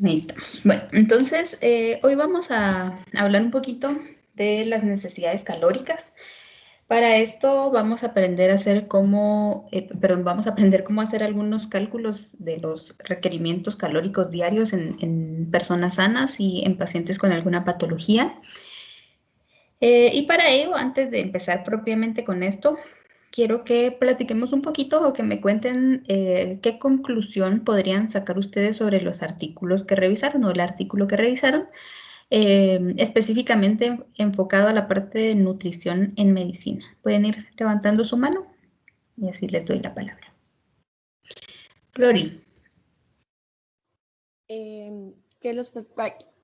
Ahí estamos. Bueno, entonces hoy vamos a hablar un poquito de las necesidades calóricas. Para esto vamos a aprender a hacer vamos a aprender cómo hacer algunos cálculos de los requerimientos calóricos diarios en personas sanas y en pacientes con alguna patología. Y para ello, antes de empezar propiamente con esto, quiero que platiquemos un poquito o que me cuenten qué conclusión podrían sacar ustedes sobre los artículos que revisaron o el artículo que revisaron, específicamente enfocado a la parte de nutrición en medicina. Pueden ir levantando su mano y así les doy la palabra. Flori.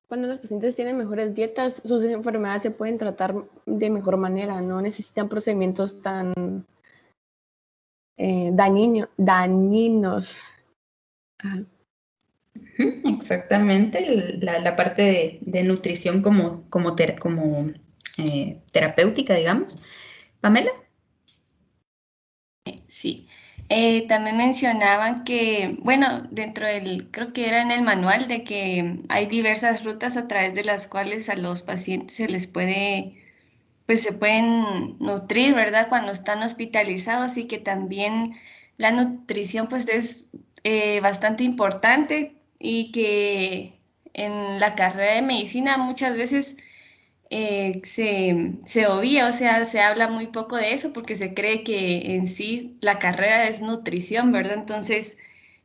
Cuando los pacientes tienen mejores dietas, sus enfermedades se pueden tratar de mejor manera, no necesitan procedimientos tan dañinos. Ajá. Exactamente, la parte de nutrición como terapéutica, digamos. Pamela. Sí, también mencionaban que, bueno, dentro del, creo que era en el manual, de que hay diversas rutas a través de las cuales a los pacientes se les puede, pues se pueden nutrir, ¿verdad? Cuando están hospitalizados, y que también la nutrición pues es bastante importante, y que en la carrera de medicina muchas veces se obvia, o sea, se habla muy poco de eso porque se cree que en sí la carrera es nutrición, ¿verdad? Entonces,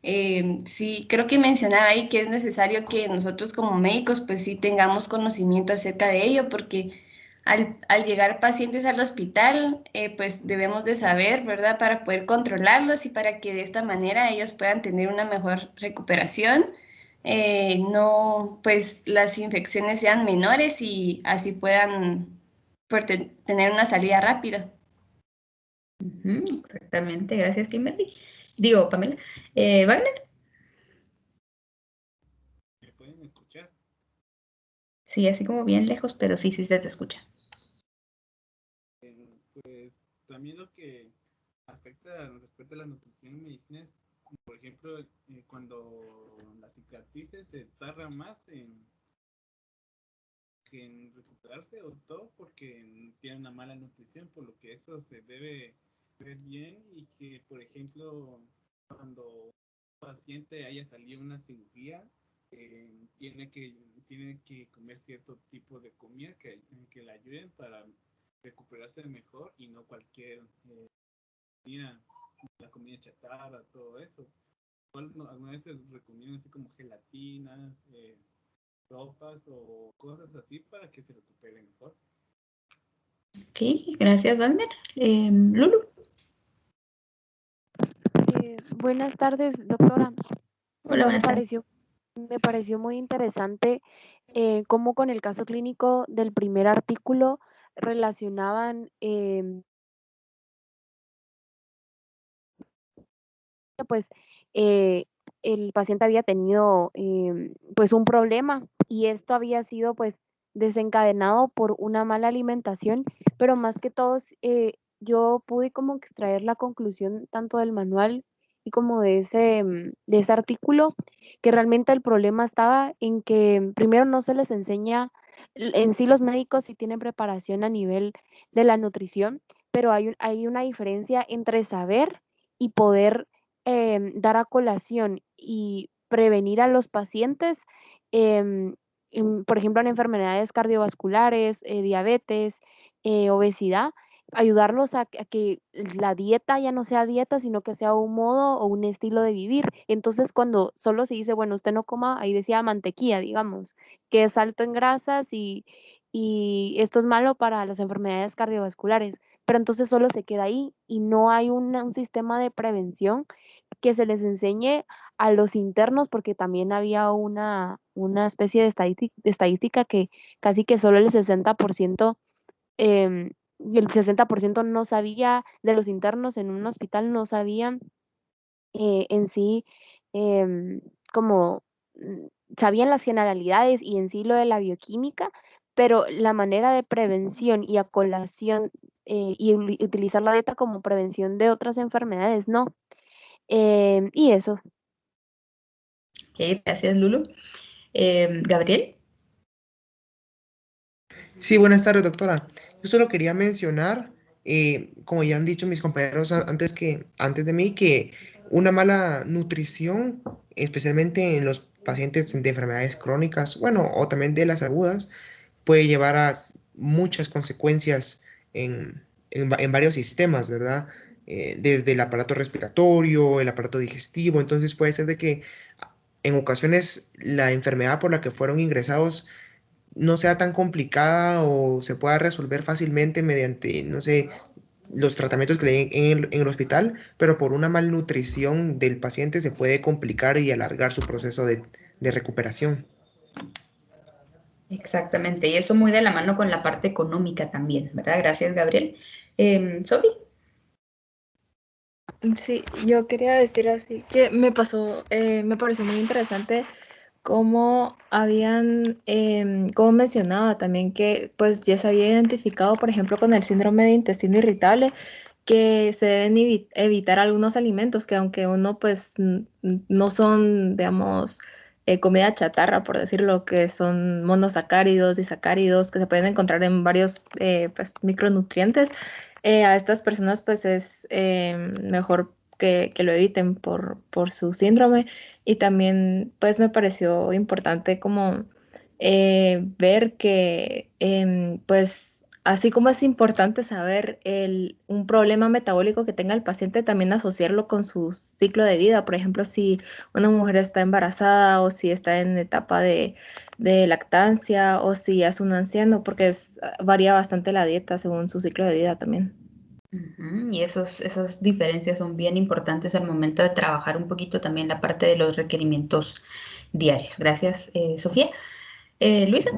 sí, creo que mencionaba ahí que es necesario que nosotros como médicos pues sí tengamos conocimiento acerca de ello, porque al llegar pacientes al hospital, pues debemos de saber, ¿verdad? Para poder controlarlos y para que de esta manera ellos puedan tener una mejor recuperación, no, pues las infecciones sean menores y así puedan pues, tener una salida rápida. Exactamente, gracias Kimberly. Digo, Pamela. Wagner. ¿Me pueden escuchar? Sí, así como bien lejos, pero sí, sí se te escucha. Pues también lo que afecta respecto a la nutrición en medicina es, por ejemplo, cuando las cicatrices se tardan más en recuperarse, o todo porque tienen una mala nutrición, por lo que eso se debe ver bien, y que, por ejemplo, cuando un paciente haya salido una cirugía, tiene que comer cierto tipo de comida que le ayuden para recuperarse mejor, y no cualquier comida, la comida chatarra, todo eso. Algunas veces recomiendo así como gelatinas, sopas o cosas así para que se recupere mejor. Ok, gracias Wagner. Lulu. Buenas tardes, doctora. Hola, buenas tardes. Me pareció muy interesante cómo con el caso clínico del primer artículo relacionaban pues el paciente había tenido pues un problema, y esto había sido pues desencadenado por una mala alimentación, pero más que todo yo pude como extraer la conclusión tanto del manual y como de ese artículo, que realmente el problema estaba en que primero no se les enseña en sí. Los médicos sí tienen preparación a nivel de la nutrición, pero hay una diferencia entre saber y poder dar a colación y prevenir a los pacientes, por ejemplo, en enfermedades cardiovasculares, diabetes, obesidad, ayudarlos a que la dieta ya no sea dieta, sino que sea un modo o un estilo de vivir. Entonces, cuando solo se dice, bueno, usted no coma, ahí decía mantequilla, digamos, que es alto en grasas y esto es malo para las enfermedades cardiovasculares, pero entonces solo se queda ahí y no hay un sistema de prevención que se les enseñe a los internos, porque también había una especie de estadística que casi que solo el 60% no sabía, de los internos en un hospital no sabían en sí, em, como sabían las generalidades y en sí lo de la bioquímica, pero la manera de prevención y a colación y utilizar la dieta como prevención de otras enfermedades, no. Y eso. Ok, gracias Lulu. Gabriel. Sí, buenas tardes, doctora. Yo solo quería mencionar, como ya han dicho mis compañeros antes de mí, que una mala nutrición, especialmente en los pacientes de enfermedades crónicas, bueno, o también de las agudas, puede llevar a muchas consecuencias en varios sistemas, ¿verdad? Desde el aparato respiratorio, el aparato digestivo. Entonces puede ser de que en ocasiones la enfermedad por la que fueron ingresados no sea tan complicada o se pueda resolver fácilmente mediante, no sé, los tratamientos que le den en el hospital, pero por una malnutrición del paciente se puede complicar y alargar su proceso de recuperación. Exactamente, y eso muy de la mano con la parte económica también, ¿verdad? Gracias, Gabriel. Sofi. Sí, yo quería decir así que me pareció muy interesante cómo cómo mencionaba también que pues ya se había identificado, por ejemplo, con el síndrome de intestino irritable, que se deben evitar algunos alimentos que aunque uno pues no son, digamos, comida chatarra, por decirlo, que son monosacáridos, disacáridos, que se pueden encontrar en varios pues, micronutrientes, a estas personas pues es mejor que lo eviten por su síndrome. Y también pues me pareció importante como ver que pues así como es importante saber un problema metabólico que tenga el paciente, también asociarlo con su ciclo de vida. Por ejemplo, si una mujer está embarazada o si está en etapa de lactancia o si es un anciano, porque varía bastante la dieta según su ciclo de vida también. Y esas diferencias son bien importantes al momento de trabajar un poquito también la parte de los requerimientos diarios. Gracias, Sofía. Luisa.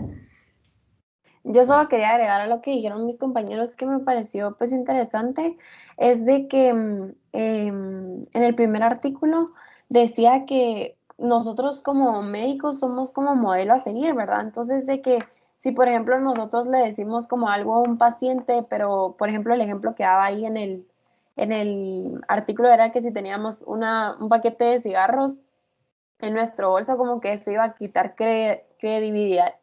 Yo solo quería agregar a lo que dijeron mis compañeros que me pareció pues interesante, es de que en el primer artículo decía que nosotros como médicos somos como modelo a seguir, ¿verdad? Entonces de que si por ejemplo nosotros le decimos como algo a un paciente, pero por ejemplo el ejemplo que daba ahí en el artículo era que si teníamos un paquete de cigarros en nuestro bolso, como que eso iba a quitar credibilidad.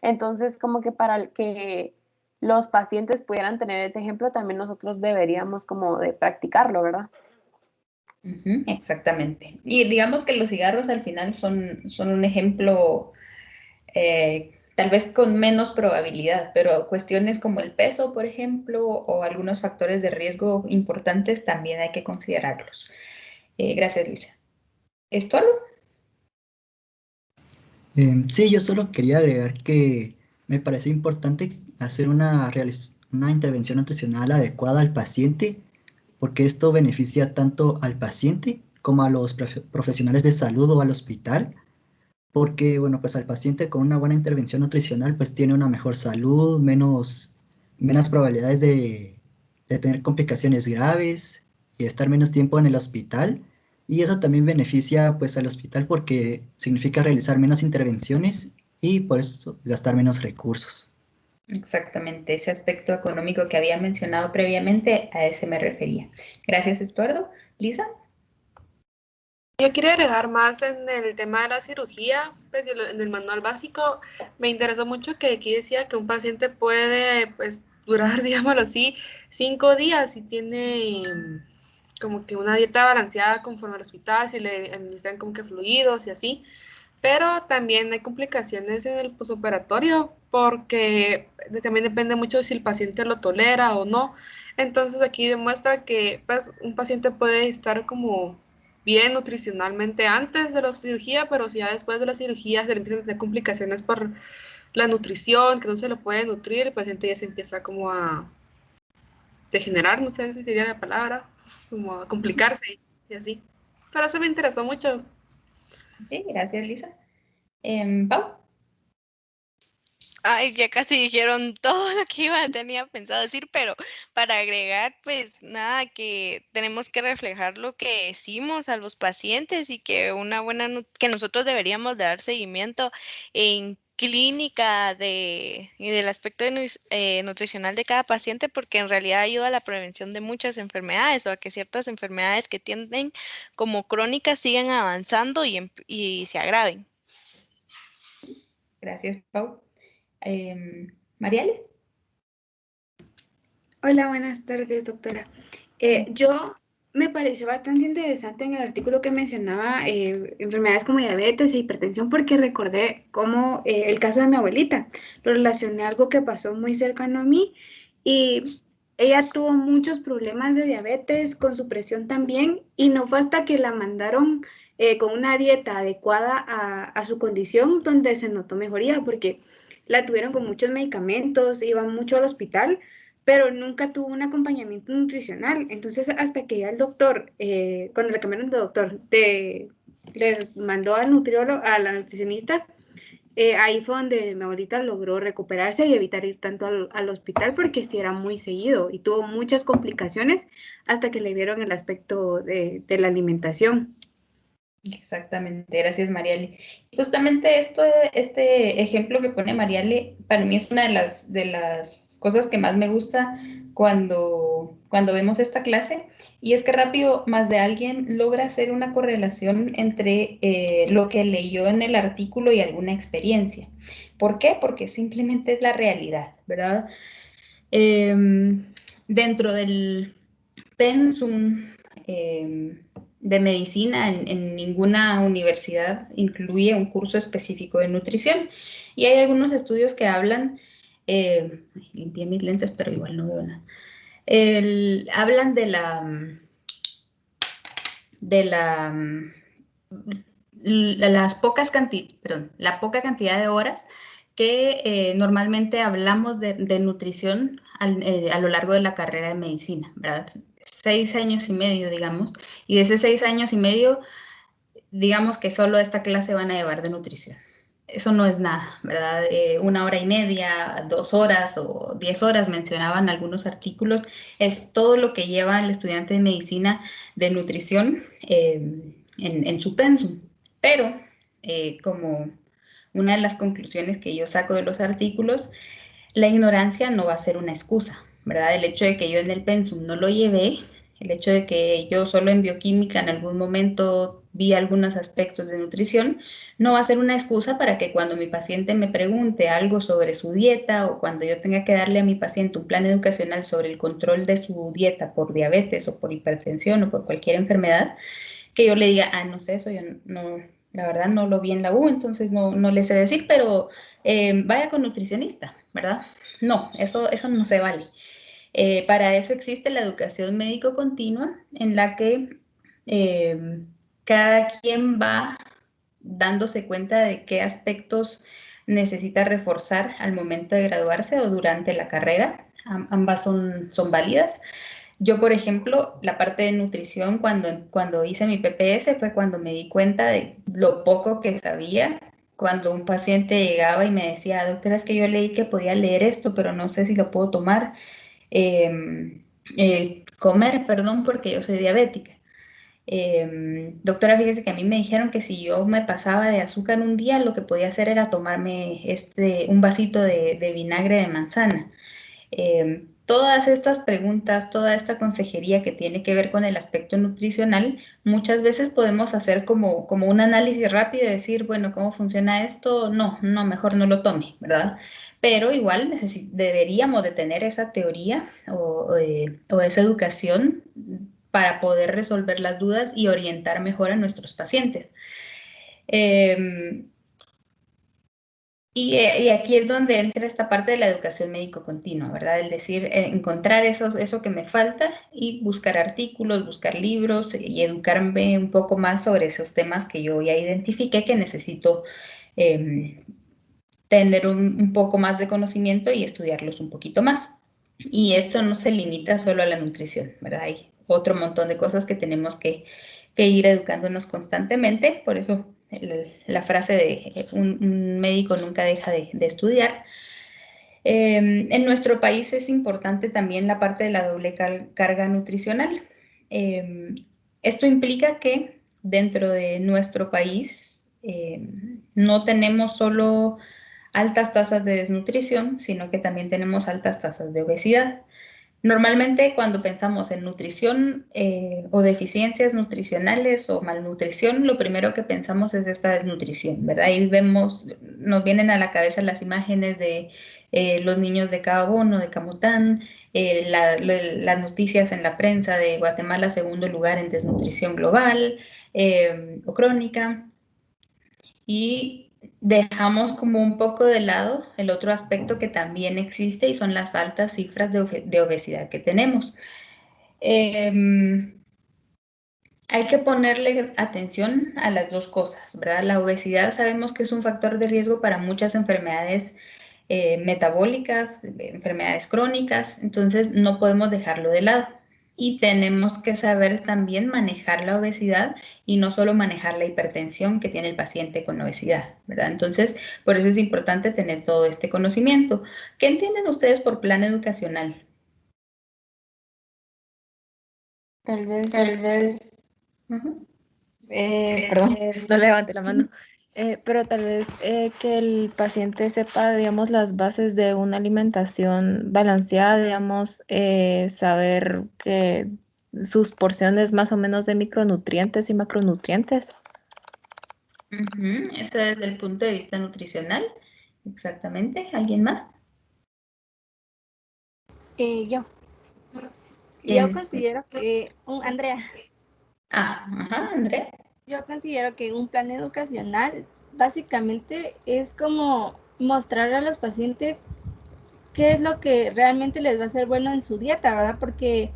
Entonces, como que para que los pacientes pudieran tener ese ejemplo, también nosotros deberíamos como de practicarlo, ¿verdad? Exactamente. Y digamos que los cigarros al final son un ejemplo tal vez con menos probabilidad, pero cuestiones como el peso, por ejemplo, o algunos factores de riesgo importantes también hay que considerarlos. Gracias, Lisa. ¿Estuardo? Sí, yo solo quería agregar que me parece importante hacer una intervención nutricional adecuada al paciente, porque esto beneficia tanto al paciente como a los profesionales de salud o al hospital, porque, bueno, pues al paciente con una buena intervención nutricional, pues tiene una mejor salud, menos probabilidades de tener complicaciones graves y estar menos tiempo en el hospital. Y eso también beneficia pues al hospital porque significa realizar menos intervenciones y por eso gastar menos recursos. Exactamente, ese aspecto económico que había mencionado previamente, a ese me refería. Gracias, Estuardo. Lisa. Yo quería agregar más en el tema de la cirugía, pues en el manual básico me interesó mucho que aquí decía que un paciente puede pues durar, digámoslo así, 5 días si tiene como que una dieta balanceada conforme al hospital, si le administran como que fluidos y así. Pero también hay complicaciones en el posoperatorio porque también depende mucho si el paciente lo tolera o no. Entonces aquí demuestra que pues, un paciente puede estar como bien nutricionalmente antes de la cirugía, pero si ya después de la cirugía se le empiezan a tener complicaciones por la nutrición, que no se lo puede nutrir, el paciente ya se empieza como a degenerar, no sé si sería la palabra, como a complicarse y así. Pero eso me interesó mucho. Okay, gracias, Lisa. Pau. Ay, ya casi dijeron todo lo que tenía pensado decir, pero para agregar, pues nada, que tenemos que reflejar lo que decimos a los pacientes y que que nosotros deberíamos dar seguimiento en clínica y del aspecto nutricional de cada paciente, porque en realidad ayuda a la prevención de muchas enfermedades o a que ciertas enfermedades que tienden como crónicas sigan avanzando y se agraven. Gracias, Pau. Mariale. Hola, buenas tardes, doctora. Yo me pareció bastante interesante en el artículo que mencionaba enfermedades como diabetes e hipertensión porque recordé cómo el caso de mi abuelita, lo relacioné a algo que pasó muy cercano a mí y ella tuvo muchos problemas de diabetes, con su presión también, y no fue hasta que la mandaron con una dieta adecuada a su condición donde se notó mejoría porque la tuvieron con muchos medicamentos, iba mucho al hospital pero nunca tuvo un acompañamiento nutricional. Entonces, hasta que ya el doctor, cuando le cambiaron de doctor, le mandó al nutriólogo, a la nutricionista, ahí fue donde mi abuelita logró recuperarse y evitar ir tanto al hospital porque sí era muy seguido y tuvo muchas complicaciones hasta que le vieron el aspecto de la alimentación. Exactamente, gracias Mariale. Justamente este ejemplo que pone Mariale, para mí es una de las cosas que más me gusta cuando vemos esta clase, y es que rápido más de alguien logra hacer una correlación entre lo que leyó en el artículo y alguna experiencia. ¿Por qué? Porque simplemente es la realidad, ¿verdad? Dentro del pensum de medicina en ninguna universidad incluye un curso específico de nutrición, y hay algunos estudios que hablan, limpié mis lentes pero igual no veo nada, hablan de la poca cantidad de horas que normalmente hablamos de nutrición a lo largo de la carrera de medicina, ¿verdad? 6 años y medio, digamos, y de esos 6 años y medio, digamos que solo esta clase van a llevar de nutrición. Eso no es nada, ¿verdad? 1 hora y media, 2 horas o 10 horas, mencionaban algunos artículos, es todo lo que lleva el estudiante de medicina de nutrición en su pensum. Pero, como una de las conclusiones que yo saco de los artículos, la ignorancia no va a ser una excusa, ¿verdad? El hecho de que yo en el pensum no lo llevé, el hecho de que yo solo en bioquímica en algún momento vi algunos aspectos de nutrición, no va a ser una excusa para que cuando mi paciente me pregunte algo sobre su dieta o cuando yo tenga que darle a mi paciente un plan educacional sobre el control de su dieta por diabetes o por hipertensión o por cualquier enfermedad, que yo le diga, no sé, eso yo no, la verdad no lo vi en la U, entonces no le sé decir, pero vaya con nutricionista, ¿verdad? No, eso no se vale. Para eso existe la educación médico continua, en la que cada quien va dándose cuenta de qué aspectos necesita reforzar al momento de graduarse o durante la carrera. Ambas son válidas. Yo, por ejemplo, la parte de nutrición, cuando hice mi PPS, fue cuando me di cuenta de lo poco que sabía. Cuando un paciente llegaba y me decía, doctora, es que yo leí que podía leer esto, pero no sé si lo puedo tomar. Comer, perdón, porque yo soy diabética. Doctora, fíjese que a mí me dijeron que si yo me pasaba de azúcar un día, lo que podía hacer era tomarme un vasito de vinagre de manzana. Todas estas preguntas, toda esta consejería que tiene que ver con el aspecto nutricional, muchas veces podemos hacer como un análisis rápido y decir, bueno, ¿cómo funciona esto? No, mejor no lo tome, ¿verdad? Pero igual deberíamos de tener esa teoría o esa educación para poder resolver las dudas y orientar mejor a nuestros pacientes. Y aquí es donde entra esta parte de la educación médico continua, ¿verdad? El decir, encontrar eso que me falta y buscar artículos, buscar libros y educarme un poco más sobre esos temas que yo ya identifiqué que necesito tener un poco más de conocimiento y estudiarlos un poquito más. Y esto no se limita solo a la nutrición, ¿verdad? Hay otro montón de cosas que tenemos que ir educándonos constantemente, por eso la frase de un médico nunca deja de estudiar. En nuestro país es importante también la parte de la doble carga nutricional. Esto implica que dentro de nuestro país no tenemos solo altas tasas de desnutrición, sino que también tenemos altas tasas de obesidad. Normalmente cuando pensamos en nutrición o deficiencias nutricionales o malnutrición, lo primero que pensamos es esta desnutrición, ¿verdad? Ahí vemos, nos vienen a la cabeza las imágenes de los niños de Cabón o de Camután, las noticias en la prensa de Guatemala, segundo lugar en desnutrición global o crónica. Y dejamos como un poco de lado el otro aspecto que también existe y son las altas cifras de obesidad que tenemos. Hay que ponerle atención a las dos cosas, ¿verdad? La obesidad sabemos que es un factor de riesgo para muchas enfermedades metabólicas, enfermedades crónicas, entonces no podemos dejarlo de lado. Y tenemos que saber también manejar la obesidad y no solo manejar la hipertensión que tiene el paciente con obesidad, ¿verdad? Entonces, por eso es importante tener todo este conocimiento. ¿Qué entienden ustedes por plan educacional? Tal vez, Ujú. perdón, no levante la mano. Pero tal vez que el paciente sepa, digamos, las bases de una alimentación balanceada, digamos, saber que sus porciones más o menos de micronutrientes y macronutrientes. Eso desde el punto de vista nutricional. Exactamente. ¿Alguien más? Yo Eh, considero que, Andrea, ajá, Andrea. yo considero que un plan educacional básicamente es como mostrar a los pacientes qué es lo que realmente les va a ser bueno en su dieta, ¿verdad? Porque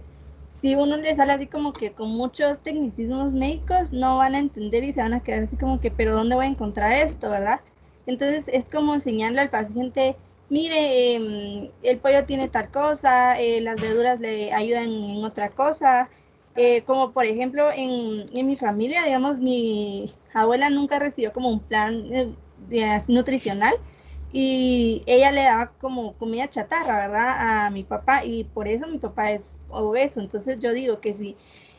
si uno les sale así como que con muchos tecnicismos médicos, no van a entender y se van a quedar así como que, pero ¿dónde voy a encontrar esto, verdad? Entonces es como enseñarle al paciente, mire, el pollo tiene tal cosa, las verduras le ayudan en otra cosa, como por ejemplo en mi familia, digamos, mi abuela nunca recibió como un plan nutricional, y ella le daba como comida chatarra, ¿verdad? A mi papá, y por eso mi papá es obeso. Entonces yo digo que si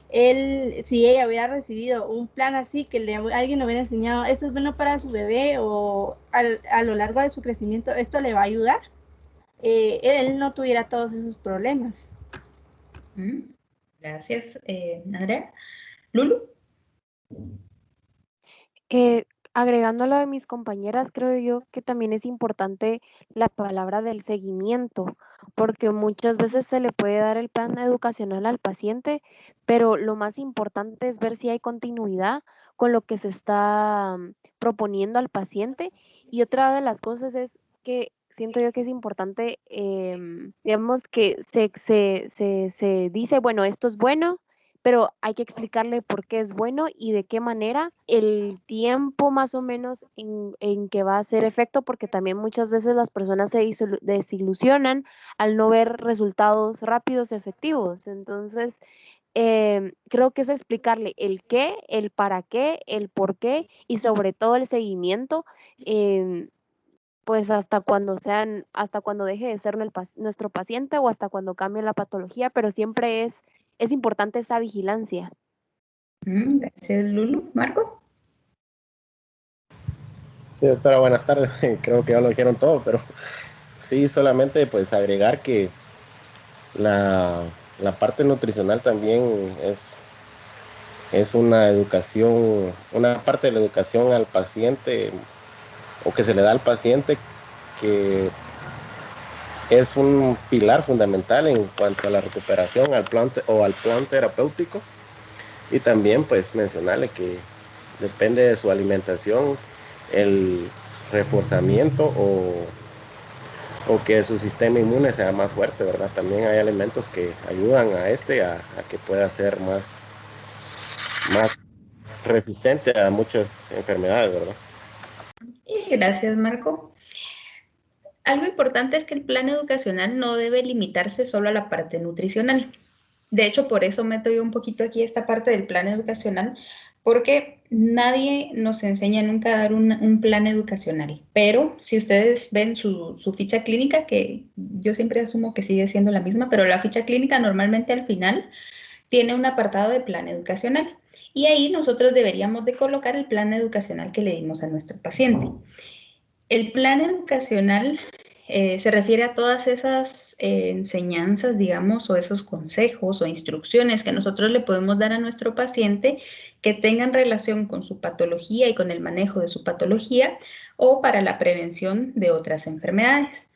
ella hubiera recibido un plan así, que alguien le hubiera enseñado, esto es bueno para su bebé, o a lo largo de su crecimiento, esto le va a ayudar, él no tuviera todos esos problemas. Gracias, Andrea. Lulu. Agregando a lo de mis compañeras, creo yo que también es importante la palabra del seguimiento, porque muchas veces se le puede dar el plan educacional al paciente, pero lo más importante es ver si hay continuidad con lo que se está proponiendo al paciente. Y otra de las cosas es que siento yo que es importante, digamos, que se dice, bueno, esto es bueno, pero hay que explicarle por qué es bueno y de qué manera, el tiempo más o menos en que va a hacer efecto, porque también muchas veces las personas se desilusionan al no ver resultados rápidos, efectivos. Entonces, creo que es explicarle el qué, el para qué, el por qué y sobre todo el seguimiento, pues hasta cuando deje de ser nuestro paciente o hasta cuando cambie la patología, pero siempre es importante esa vigilancia. Gracias, Lulu. Marco. Sí, doctora, buenas tardes. Creo que ya lo dijeron todo, pero sí, solamente pues agregar que la parte nutricional también es una educación, una parte de la educación al paciente o que se le da al paciente, que es un pilar fundamental en cuanto a la recuperación al plan terapéutico. Y también pues mencionarle que depende de su alimentación el reforzamiento o que su sistema inmune sea más fuerte, ¿verdad? También hay alimentos que ayudan a que pueda ser más resistente a muchas enfermedades, ¿verdad? Gracias, Marco. Algo importante es que el plan educacional no debe limitarse solo a la parte nutricional. De hecho, por eso meto yo un poquito aquí esta parte del plan educacional, porque nadie nos enseña nunca a dar un plan educacional. Pero si ustedes ven su ficha clínica, que yo siempre asumo que sigue siendo la misma, pero la ficha clínica normalmente al final tiene un apartado de plan educacional. Y ahí nosotros deberíamos de colocar el plan educacional que le dimos a nuestro paciente. El plan educacional se refiere a todas esas enseñanzas, digamos, o esos consejos o instrucciones que nosotros le podemos dar a nuestro paciente que tengan relación con su patología y con el manejo de su patología o para la prevención de otras enfermedades.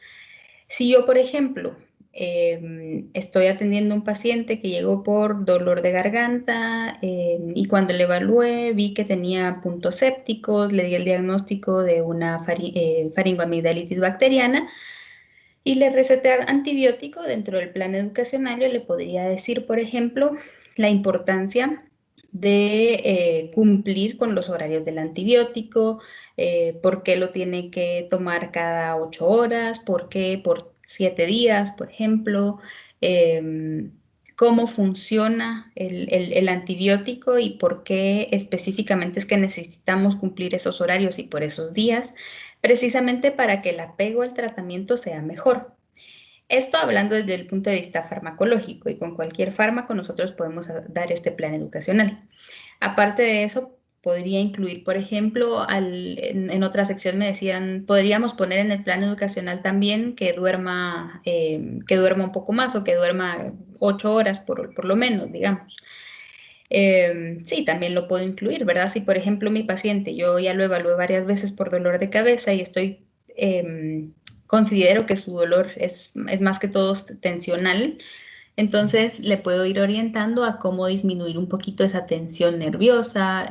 Si yo, por ejemplo, estoy atendiendo a un paciente que llegó por dolor de garganta y cuando le evalué vi que tenía puntos sépticos, le di el diagnóstico de una faringoamigdalitis bacteriana y le receté antibiótico. Dentro del plan educacional yo le podría decir, por ejemplo, la importancia de cumplir con los horarios del antibiótico, por qué lo tiene que tomar cada 8 horas, por qué por 7 días, por ejemplo, cómo funciona el antibiótico y por qué específicamente es que necesitamos cumplir esos horarios y por esos días, precisamente para que el apego al tratamiento sea mejor. Esto hablando desde el punto de vista farmacológico, y con cualquier fármaco nosotros podemos dar este plan educacional. Aparte de eso, podría incluir, por ejemplo, en otra sección me decían, podríamos poner en el plan educacional también que duerma un poco más o que duerma 8 horas por lo menos, digamos. Sí, también lo puedo incluir, ¿verdad? Si, por ejemplo, mi paciente, yo ya lo evalué varias veces por dolor de cabeza y considero que su dolor es más que todo tensional, entonces le puedo ir orientando a cómo disminuir un poquito esa tensión nerviosa.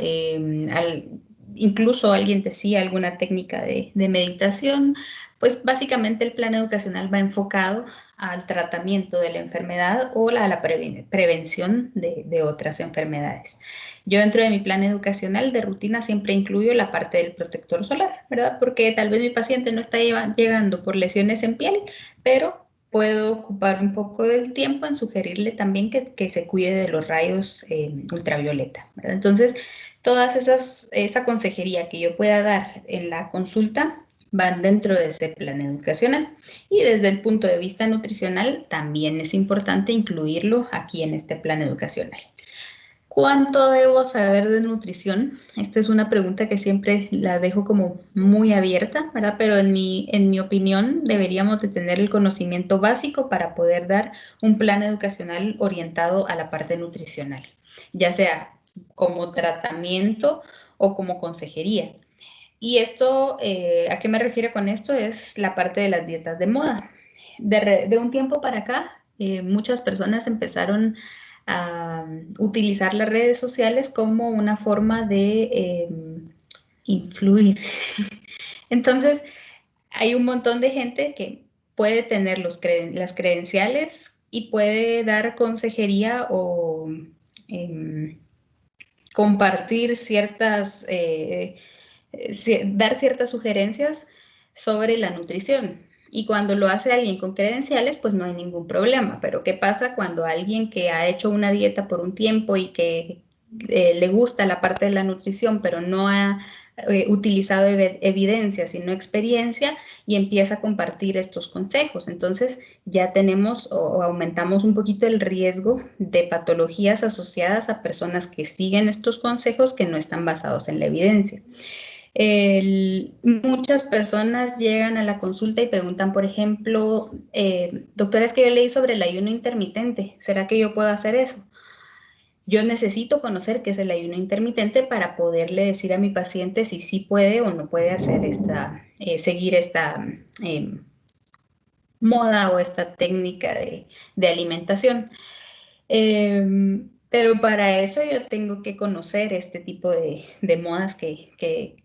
Incluso alguien decía alguna técnica de meditación. Pues básicamente el plan educacional va enfocado al tratamiento de la enfermedad o a la prevención de otras enfermedades. Yo dentro de mi plan educacional de rutina siempre incluyo la parte del protector solar, ¿verdad? Porque tal vez mi paciente no está llegando por lesiones en piel, pero puedo ocupar un poco del tiempo en sugerirle también que se cuide de los rayos ultravioleta, ¿verdad? Entonces, esa consejería que yo pueda dar en la consulta van dentro de ese plan educacional. Y desde el punto de vista nutricional, también es importante incluirlo aquí en este plan educacional. ¿Cuánto debo saber de nutrición? Esta es una pregunta que siempre la dejo como muy abierta, ¿verdad? Pero en mi opinión deberíamos de tener el conocimiento básico para poder dar un plan educacional orientado a la parte nutricional, ya sea como tratamiento o como consejería. Y esto, ¿a qué me refiero con esto? Es la parte de las dietas de moda. De un tiempo para acá, muchas personas empezaron a utilizar las redes sociales como una forma de influir. Entonces, hay un montón de gente que puede tener las credenciales y puede dar consejería o compartir dar ciertas sugerencias sobre la nutrición. Y cuando lo hace alguien con credenciales, pues no hay ningún problema. Pero ¿qué pasa cuando alguien que ha hecho una dieta por un tiempo y que le gusta la parte de la nutrición, pero no ha utilizado evidencia, sino experiencia, y empieza a compartir estos consejos? Entonces ya tenemos o aumentamos un poquito el riesgo de patologías asociadas a personas que siguen estos consejos que no están basados en la evidencia. Muchas personas llegan a la consulta y preguntan, por ejemplo, doctora, es que yo leí sobre el ayuno intermitente, ¿será que yo puedo hacer eso? Yo necesito conocer qué es el ayuno intermitente para poderle decir a mi paciente si sí puede o no puede hacer seguir esta moda o esta técnica de alimentación. Pero para eso yo tengo que conocer este tipo de modas que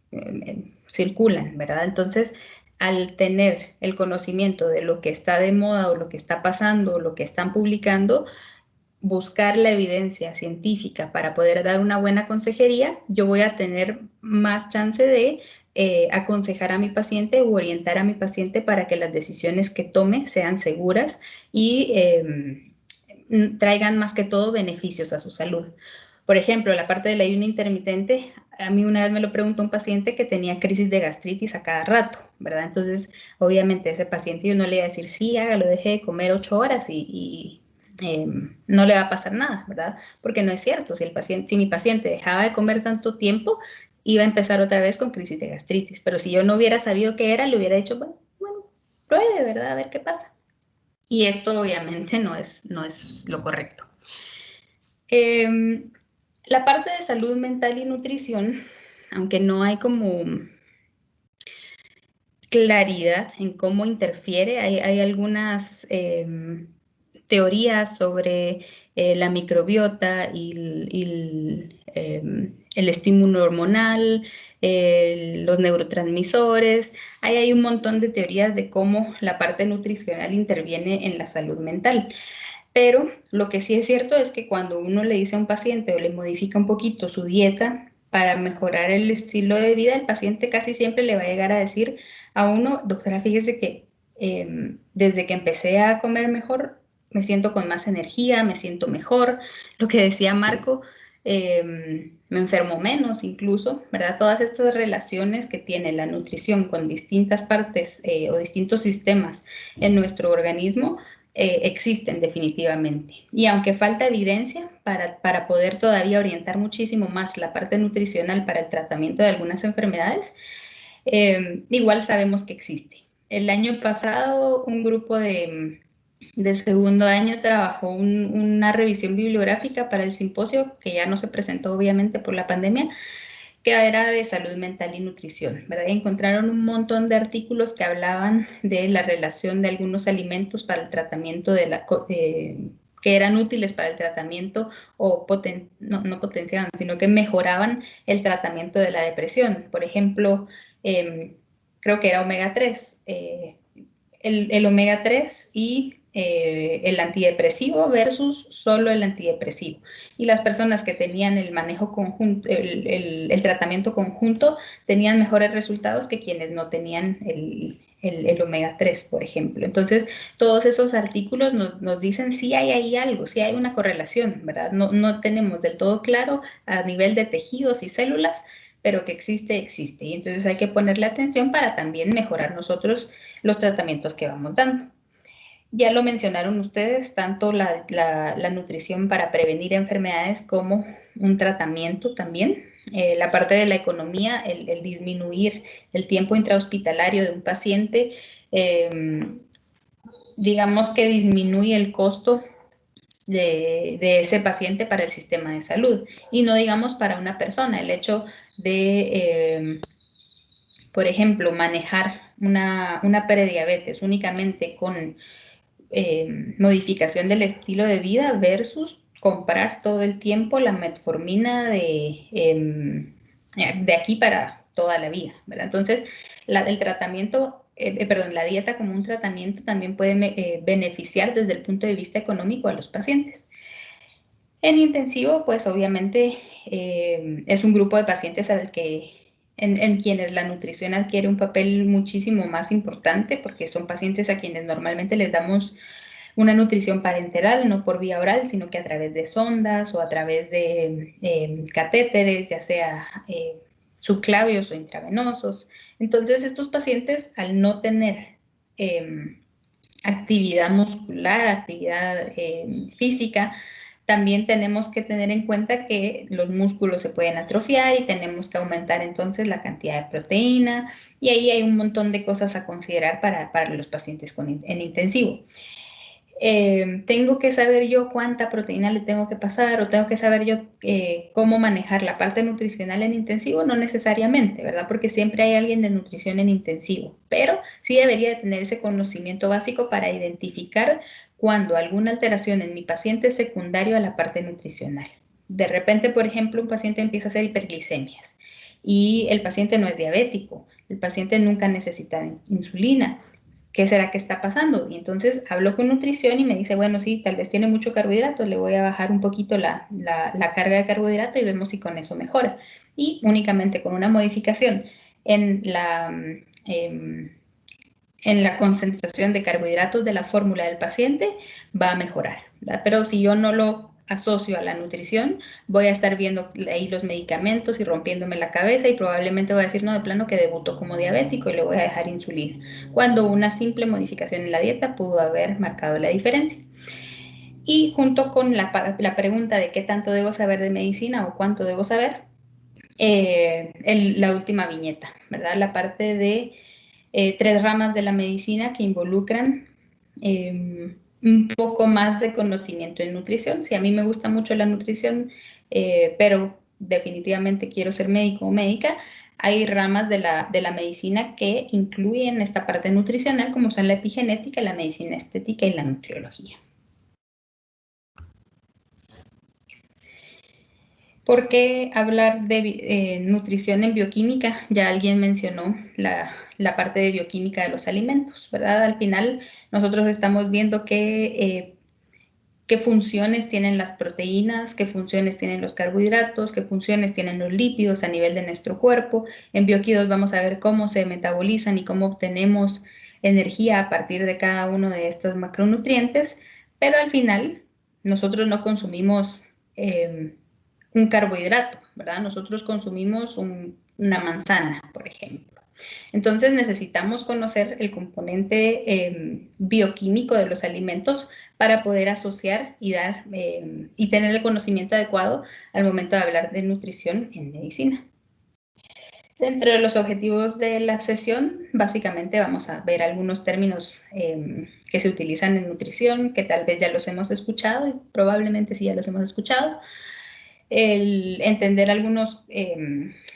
circulan, ¿verdad? Entonces, al tener el conocimiento de lo que está de moda o lo que está pasando o lo que están publicando, buscar la evidencia científica para poder dar una buena consejería, yo voy a tener más chance de aconsejar a mi paciente o orientar a mi paciente para que las decisiones que tome sean seguras y traigan más que todo beneficios a su salud. Por ejemplo, la parte del ayuno intermitente, a mí una vez me lo preguntó un paciente que tenía crisis de gastritis a cada rato, ¿verdad? Entonces, obviamente ese paciente yo no le iba a decir, sí, hágalo, deje de comer 8 horas y no le va a pasar nada, ¿verdad? Porque no es cierto. Si mi paciente dejaba de comer tanto tiempo, iba a empezar otra vez con crisis de gastritis. Pero si yo no hubiera sabido qué era, le hubiera dicho, bueno, pruebe, ¿verdad? A ver qué pasa. Y esto obviamente no es lo correcto. La parte de salud mental y nutrición, aunque no hay como claridad en cómo interfiere, hay algunas teorías sobre la microbiota y el estímulo hormonal, los neurotransmisores. Hay un montón de teorías de cómo la parte nutricional interviene en la salud mental. Pero lo que sí es cierto es que cuando uno le dice a un paciente o le modifica un poquito su dieta para mejorar el estilo de vida, el paciente casi siempre le va a llegar a decir a uno, doctora, fíjese que desde que empecé a comer mejor, me siento con más energía, me siento mejor. Lo que decía Marco, me enfermo menos incluso, ¿verdad? Todas estas relaciones que tiene la nutrición con distintas partes o distintos sistemas en nuestro organismo existen definitivamente. Y aunque falta evidencia para poder todavía orientar muchísimo más la parte nutricional para el tratamiento de algunas enfermedades, igual sabemos que existe. El año pasado un grupo de segundo año trabajó una revisión bibliográfica para el simposio, que ya no se presentó obviamente por la pandemia, que era de salud mental y nutrición, ¿verdad? Y encontraron un montón de artículos que hablaban de la relación de algunos alimentos para el tratamiento de que eran útiles para el tratamiento o no potenciaban, sino que mejoraban el tratamiento de la depresión. Por ejemplo, creo que era omega 3, el omega 3 y el antidepresivo versus solo el antidepresivo. Y las personas que tenían el manejo conjunto, el tratamiento conjunto, tenían mejores resultados que quienes no tenían el omega 3, por ejemplo. Entonces, todos esos artículos nos dicen si hay ahí algo, si hay una correlación, ¿verdad? No tenemos del todo claro a nivel de tejidos y células, pero que existe, existe. Y entonces hay que ponerle atención para también mejorar nosotros los tratamientos que vamos dando. Ya lo mencionaron ustedes, tanto la nutrición para prevenir enfermedades como un tratamiento también. La parte de la economía, el disminuir el tiempo intrahospitalario de un paciente, digamos que disminuye el costo de ese paciente para el sistema de salud y no digamos para una persona. El hecho de, por ejemplo, manejar una prediabetes únicamente con modificación del estilo de vida versus comprar todo el tiempo la metformina de aquí para toda la vida, ¿verdad? Entonces, el tratamiento, perdón, la dieta como un tratamiento también puede beneficiar desde el punto de vista económico a los pacientes. En intensivo, pues obviamente es un grupo de pacientes al que en quienes la nutrición adquiere un papel muchísimo más importante porque son pacientes a quienes normalmente les damos una nutrición parenteral, no por vía oral, sino que a través de sondas o a través de catéteres, ya sea subclavios o intravenosos. Entonces, estos pacientes, al no tener actividad muscular, actividad física, también tenemos que tener en cuenta que los músculos se pueden atrofiar y tenemos que aumentar entonces la cantidad de proteína y ahí hay un montón de cosas a considerar para los pacientes en intensivo. Tengo que saber yo cuánta proteína le tengo que pasar o tengo que saber yo cómo manejar la parte nutricional en intensivo, no necesariamente, ¿verdad? Porque siempre hay alguien de nutrición en intensivo, pero sí debería de tener ese conocimiento básico para identificar cuando alguna alteración en mi paciente es secundario a la parte nutricional. De repente, por ejemplo, un paciente empieza a hacer hiperglicemias y el paciente no es diabético, el paciente nunca necesita insulina. ¿Qué será que está pasando? Y entonces hablo con nutrición y me dice, bueno, sí, tal vez tiene mucho carbohidrato, le voy a bajar un poquito la carga de carbohidrato y vemos si con eso mejora. Y únicamente con una modificación en la concentración de carbohidratos de la fórmula del paciente va a mejorar, ¿verdad? Pero si yo no lo asocio a la nutrición, voy a estar viendo ahí los medicamentos y rompiéndome la cabeza y probablemente voy a decir, no, de plano que debutó como diabético y le voy a dejar insulina, cuando una simple modificación en la dieta pudo haber marcado la diferencia. Y junto con la pregunta de qué tanto debo saber de medicina o cuánto debo saber, la última viñeta, ¿verdad? La parte de 3 ramas de la medicina que involucran un poco más de conocimiento en nutrición. Sí, a mí me gusta mucho la nutrición, pero definitivamente quiero ser médico o médica. Hay ramas de la medicina que incluyen esta parte nutricional, como son la epigenética, la medicina estética y la nutriología. ¿Por qué hablar de nutrición en bioquímica? Ya alguien mencionó la parte de bioquímica de los alimentos, ¿verdad? Al final nosotros estamos viendo qué funciones tienen las proteínas, qué funciones tienen los carbohidratos, qué funciones tienen los lípidos a nivel de nuestro cuerpo. En Bioquidos vamos a ver cómo se metabolizan y cómo obtenemos energía a partir de cada uno de estos macronutrientes, pero al final nosotros no consumimos un carbohidrato, ¿verdad? Nosotros consumimos una manzana, por ejemplo. Entonces necesitamos conocer el componente bioquímico de los alimentos para poder asociar y dar y tener el conocimiento adecuado al momento de hablar de nutrición en medicina. Dentro de los objetivos de la sesión, básicamente vamos a ver algunos términos que se utilizan en nutrición, que tal vez ya los hemos escuchado, y probablemente sí ya los hemos escuchado. El entender algunos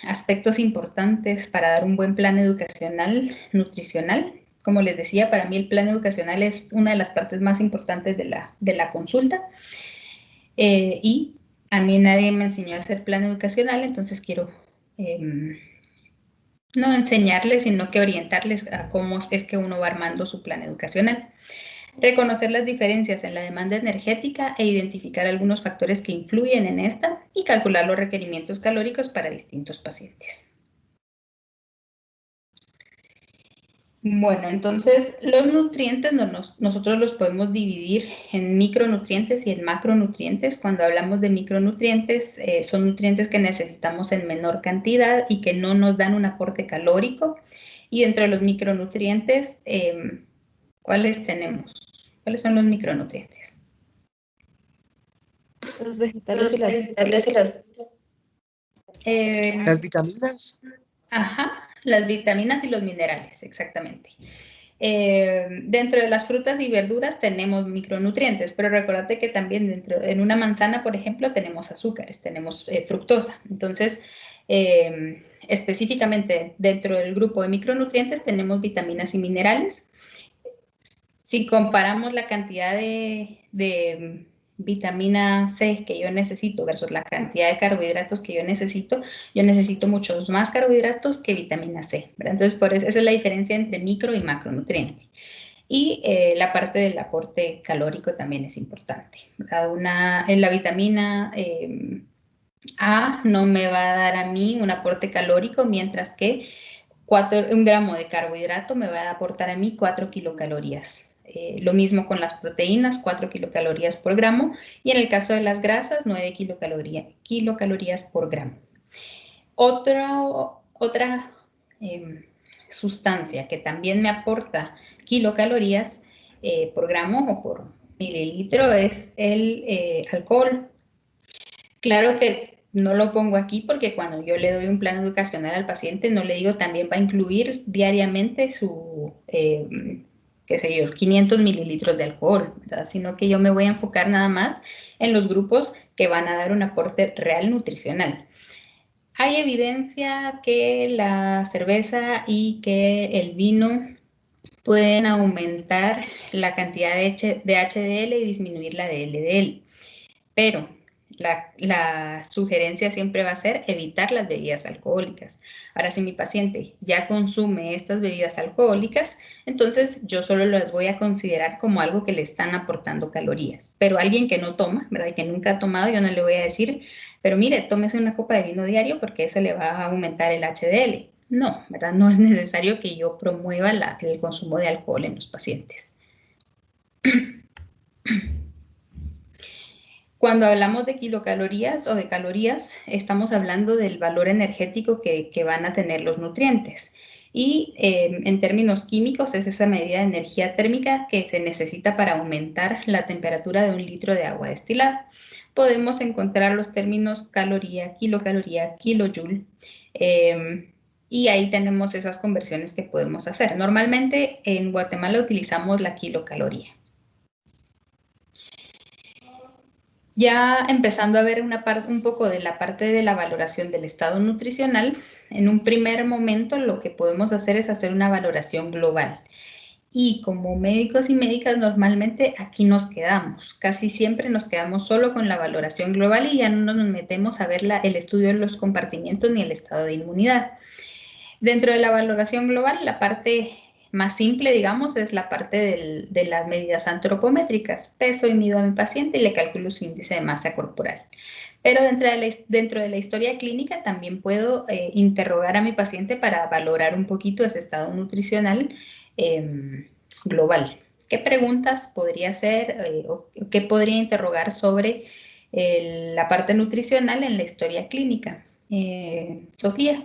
aspectos importantes para dar un buen plan educacional nutricional. Como les decía, para mí el plan educacional es una de las partes más importantes de la consulta. Y a mí nadie me enseñó a hacer plan educacional, entonces quiero no enseñarles, sino que orientarles a cómo es que uno va armando su plan educacional. Reconocer las diferencias en la demanda energética e identificar algunos factores que influyen en esta y calcular los requerimientos calóricos para distintos pacientes. Bueno, entonces los nutrientes nosotros los podemos dividir en micronutrientes y en macronutrientes. Cuando hablamos de micronutrientes, son nutrientes que necesitamos en menor cantidad y que no nos dan un aporte calórico. Y dentro de los micronutrientes, ¿cuáles tenemos? ¿Cuáles son los micronutrientes? Los vegetales y las vitaminas. Ajá, las vitaminas y los minerales, exactamente. Dentro de las frutas y verduras tenemos micronutrientes, pero recuérdate que también en una manzana, por ejemplo, tenemos azúcares, tenemos fructosa. Entonces, específicamente dentro del grupo de micronutrientes tenemos vitaminas y minerales. Si comparamos la cantidad de vitamina C que yo necesito versus la cantidad de carbohidratos que yo necesito muchos más carbohidratos que vitamina C, ¿verdad? Entonces, por eso esa es la diferencia entre micro y macronutriente. Y la parte del aporte calórico también es importante, ¿verdad? En la vitamina A no me va a dar a mí un aporte calórico, mientras que 1 gramo de carbohidrato me va a aportar a mí 4 kilocalorías. Lo mismo con las proteínas, 4 kilocalorías por gramo, y en el caso de las grasas, 9 kilocalorías por gramo. Otra sustancia que también me aporta kilocalorías por gramo o por mililitro es el alcohol. Claro que no lo pongo aquí porque cuando yo le doy un plan educacional al paciente, no le digo también va a incluir diariamente su, qué sé yo, 500 mililitros de alcohol, ¿verdad? Sino que yo me voy a enfocar nada más en los grupos que van a dar un aporte real nutricional. Hay evidencia que la cerveza y que el vino pueden aumentar la cantidad de HDL y disminuir la de LDL, pero la sugerencia siempre va a ser evitar las bebidas alcohólicas. Ahora, si mi paciente ya consume estas bebidas alcohólicas, entonces yo solo las voy a considerar como algo que le están aportando calorías. Pero alguien que no toma, ¿verdad? Y que nunca ha tomado, yo no le voy a decir, pero mire, tómese una copa de vino diario porque eso le va a aumentar el HDL. No, ¿verdad? No es necesario que yo promueva el consumo de alcohol en los pacientes. Cuando hablamos de kilocalorías o de calorías, estamos hablando del valor energético que van a tener los nutrientes. Y en términos químicos es esa medida de energía térmica que se necesita para aumentar la temperatura de 1 litro de agua destilada. Podemos encontrar los términos caloría, kilocaloría, kilojoule. Y ahí tenemos esas conversiones que podemos hacer. Normalmente en Guatemala utilizamos la kilocaloría. Ya empezando a ver un poco de la parte de la valoración del estado nutricional, en un primer momento lo que podemos hacer es hacer una valoración global. Y como médicos y médicas normalmente aquí nos quedamos. Casi siempre nos quedamos solo con la valoración global y ya no nos metemos a ver el estudio de los compartimientos ni el estado de inmunidad. Dentro de la valoración global, la parte más simple, digamos, es la parte de las medidas antropométricas. Peso y mido a mi paciente y le calculo su índice de masa corporal. Pero dentro de la historia clínica también puedo interrogar a mi paciente para valorar un poquito ese estado nutricional global. ¿Qué preguntas podría hacer o qué podría interrogar sobre la parte nutricional en la historia clínica? Sofía.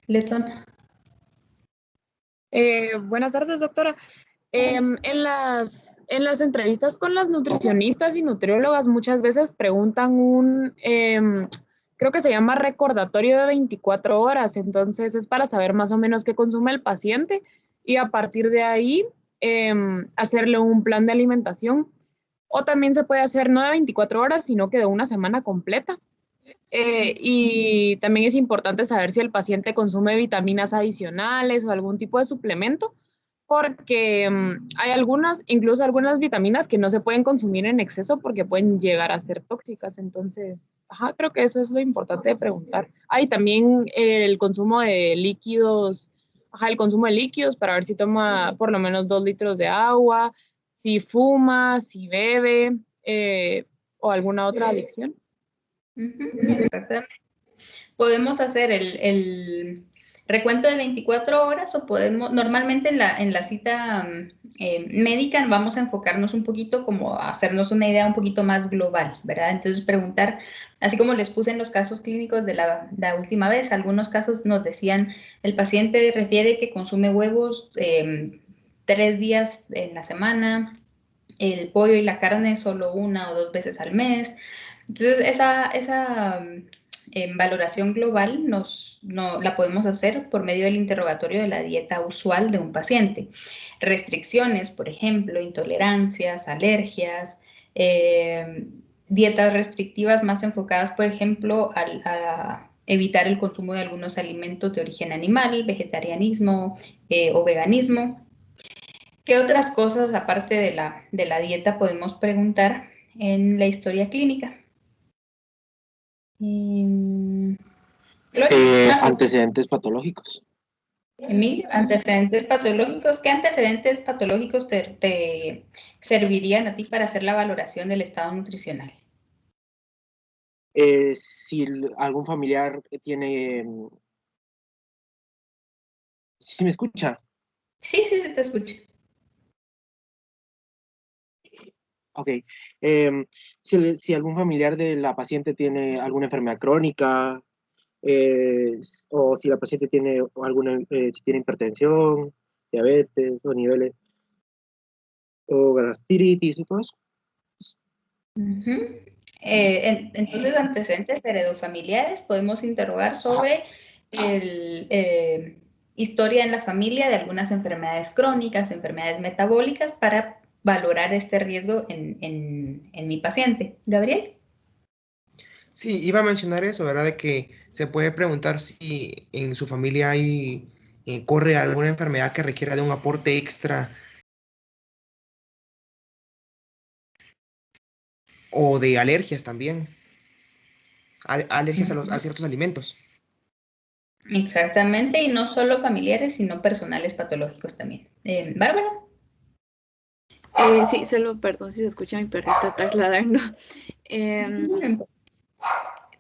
Letona. Buenas tardes, doctora. En las entrevistas con las nutricionistas y nutriólogas muchas veces preguntan creo que se llama recordatorio de 24 horas, entonces es para saber más o menos qué consume el paciente y a partir de ahí hacerle un plan de alimentación. O también se puede hacer no de 24 horas, sino que de una semana completa. Y también es importante saber si el paciente consume vitaminas adicionales o algún tipo de suplemento, porque hay incluso algunas vitaminas que no se pueden consumir en exceso porque pueden llegar a ser tóxicas. Entonces, creo que eso es lo importante de preguntar. Hay también el consumo de líquidos, el consumo de líquidos para ver si toma por lo menos 2 litros de agua, si fuma, si bebe o alguna otra adicción. Exactamente. Podemos hacer el recuento de 24 horas o podemos, normalmente en la cita médica vamos a enfocarnos un poquito como a hacernos una idea un poquito más global, ¿verdad? Entonces preguntar, así como les puse en los casos clínicos de la última vez, algunos casos nos decían, el paciente refiere que consume huevos 3 días en la semana, el pollo y la carne solo 1 o 2 veces al mes. Entonces, esa valoración global la podemos hacer por medio del interrogatorio de la dieta usual de un paciente. Restricciones, por ejemplo, intolerancias, alergias, dietas restrictivas más enfocadas, por ejemplo, a evitar el consumo de algunos alimentos de origen animal, vegetarianismo o veganismo. ¿Qué otras cosas, aparte de la dieta, podemos preguntar en la historia clínica? Antecedentes patológicos. Emilio, antecedentes patológicos. ¿Qué antecedentes patológicos te servirían a ti para hacer la valoración del estado nutricional? Si algún familiar tiene... ¿Sí me escucha? Sí, se te escucha. Ok. Si algún familiar de la paciente tiene alguna enfermedad crónica, o si la paciente tiene si tiene hipertensión, diabetes o niveles, o gastritis y todo eso. Entonces, antecedentes heredofamiliares, podemos interrogar sobre historia en la familia de algunas enfermedades crónicas, enfermedades metabólicas, para valorar este riesgo en mi paciente. ¿Gabriel? Sí, iba a mencionar eso, ¿verdad? De que se puede preguntar si en su familia corre alguna enfermedad que requiera de un aporte extra o de alergias también. Alergias a ciertos alimentos. Exactamente, y no solo familiares, sino personales patológicos también. Bárbara. Sí, solo, perdón si se escucha mi perrito atrás ladrando.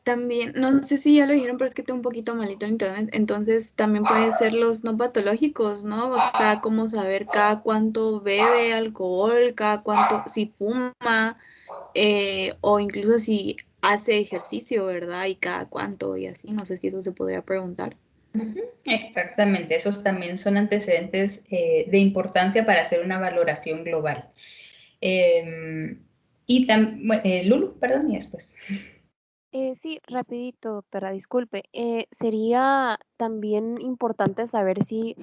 También, no sé si ya lo dijeron, pero es que tengo un poquito malito en internet, entonces también pueden ser los no patológicos, ¿no? O sea, como saber cada cuánto bebe alcohol, cada cuánto, si fuma, o incluso si hace ejercicio, ¿verdad? Y cada cuánto y así, no sé si eso se podría preguntar. Exactamente, esos también son antecedentes de importancia para hacer una valoración global. Y Lulu, perdón, y después. Sí, rapidito, doctora, disculpe. Sería también importante saber si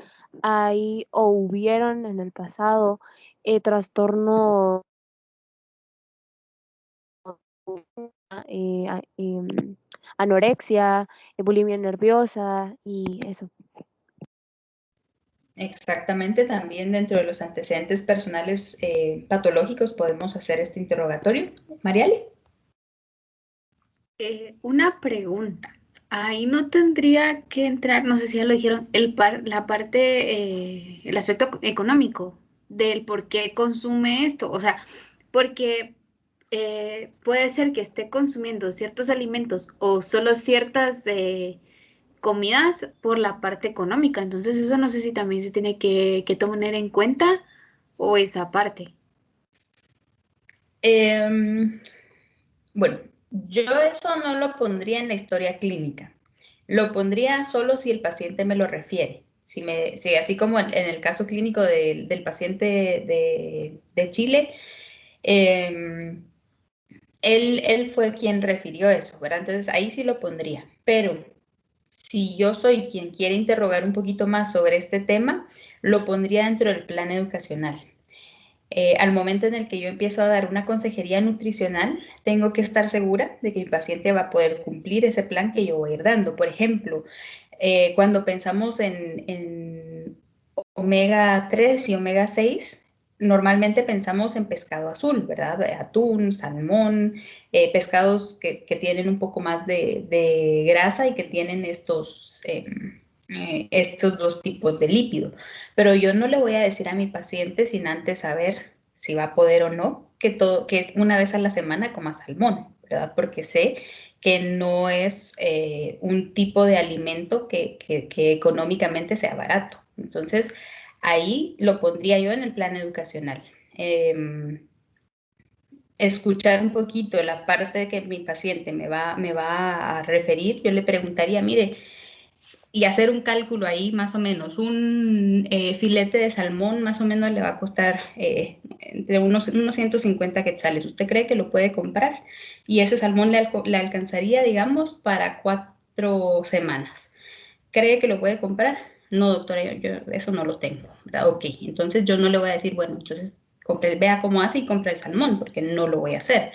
hay o hubieron en el pasado trastornos, anorexia, bulimia nerviosa y eso. Exactamente, también dentro de los antecedentes personales patológicos podemos hacer este interrogatorio. Mariale. Una pregunta. Ahí no tendría que entrar, no sé si ya lo dijeron, la parte, el aspecto económico del por qué consume esto. O sea, porque puede ser que esté consumiendo ciertos alimentos o solo ciertas comidas por la parte económica. Entonces, eso no sé si también se tiene que tener en cuenta o esa parte. Bueno, yo eso no lo pondría en la historia clínica. Lo pondría solo si el paciente me lo refiere. Si así como en el caso clínico del paciente de Chile, él fue quien refirió eso, ¿verdad? Entonces ahí sí lo pondría. Pero si yo soy quien quiere interrogar un poquito más sobre este tema, lo pondría dentro del plan educacional. Al momento en el que yo empiezo a dar una consejería nutricional, tengo que estar segura de que mi paciente va a poder cumplir ese plan que yo voy a ir dando. Por ejemplo, cuando pensamos en omega 3 y omega 6, normalmente pensamos en pescado azul, ¿verdad? Atún, salmón, pescados que tienen un poco más de grasa y que tienen estos dos tipos de lípido. Pero yo no le voy a decir a mi paciente sin antes saber si va a poder o no que una vez a la semana coma salmón, ¿verdad? Porque sé que no es un tipo de alimento que económicamente sea barato. Entonces, ahí lo pondría yo en el plan educacional. Escuchar un poquito la parte de que mi paciente me va a referir, yo le preguntaría, mire, y hacer un cálculo ahí más o menos. Un filete de salmón más o menos le va a costar entre unos 150 quetzales. ¿Usted cree que lo puede comprar? Y ese salmón le alcanzaría, digamos, para 4 semanas. ¿Cree que lo puede comprar? No, doctora, yo eso no lo tengo, ¿verdad? Ok, entonces yo no le voy a decir, bueno, entonces vea cómo hace y compre el salmón, porque no lo voy a hacer.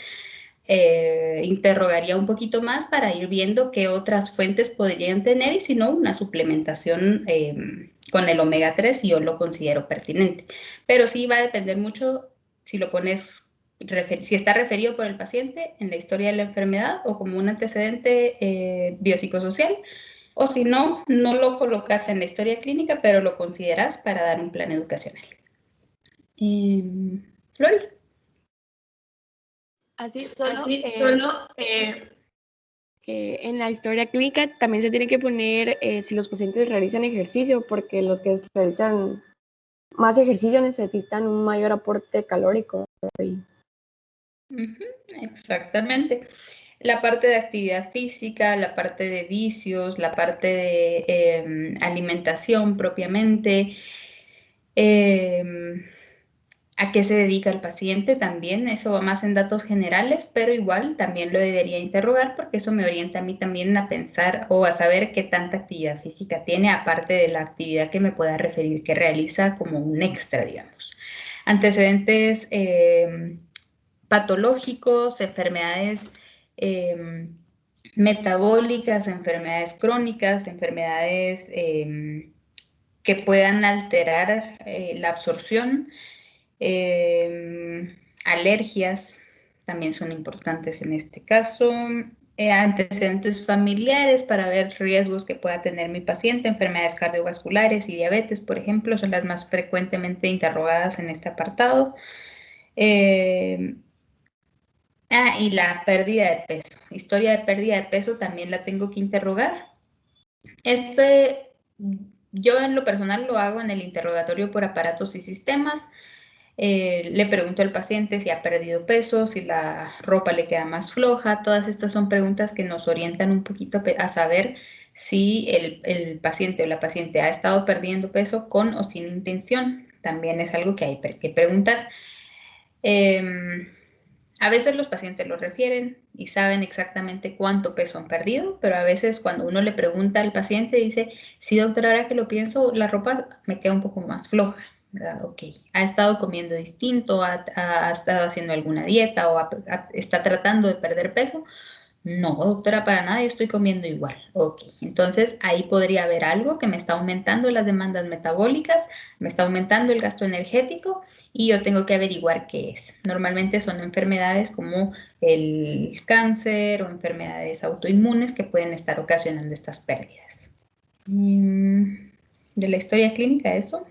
Interrogaría un poquito más para ir viendo qué otras fuentes podrían tener y si no, una suplementación con el omega 3 si yo lo considero pertinente. Pero sí va a depender mucho si lo pones, si está referido por el paciente en la historia de la enfermedad o como un antecedente biopsicosocial, o si no, no lo colocas en la historia clínica, pero lo consideras para dar un plan educacional. Flori. Así solo que en la historia clínica también se tiene que poner si los pacientes realizan ejercicio, porque los que realizan más ejercicio necesitan un mayor aporte calórico. Exactamente. La parte de actividad física, la parte de vicios, la parte de alimentación propiamente, a qué se dedica el paciente también, eso va más en datos generales, pero igual también lo debería interrogar porque eso me orienta a mí también a pensar o a saber qué tanta actividad física tiene, aparte de la actividad que me pueda referir que realiza como un extra, digamos. Antecedentes patológicos, enfermedades metabólicas, enfermedades crónicas, enfermedades que puedan alterar la absorción, alergias también son importantes en este caso, antecedentes familiares para ver riesgos que pueda tener mi paciente, enfermedades cardiovasculares y diabetes, por ejemplo, son las más frecuentemente interrogadas en este apartado. Y la pérdida de peso. Historia de pérdida de peso también la tengo que interrogar. Yo en lo personal lo hago en el interrogatorio por aparatos y sistemas. Le pregunto al paciente si ha perdido peso, si la ropa le queda más floja. Todas estas son preguntas que nos orientan un poquito a saber si el paciente o la paciente ha estado perdiendo peso con o sin intención. También es algo que hay que preguntar. A veces los pacientes lo refieren y saben exactamente cuánto peso han perdido, pero a veces cuando uno le pregunta al paciente dice, sí doctora, ahora que lo pienso, la ropa me queda un poco más floja, ¿verdad? Ok, ha estado comiendo distinto, ha estado haciendo alguna dieta o está tratando de perder peso. No, doctora, para nada, yo estoy comiendo igual. Ok, entonces ahí podría haber algo que me está aumentando las demandas metabólicas, me está aumentando el gasto energético y yo tengo que averiguar qué es. Normalmente son enfermedades como el cáncer o enfermedades autoinmunes que pueden estar ocasionando estas pérdidas. De la historia clínica, eso.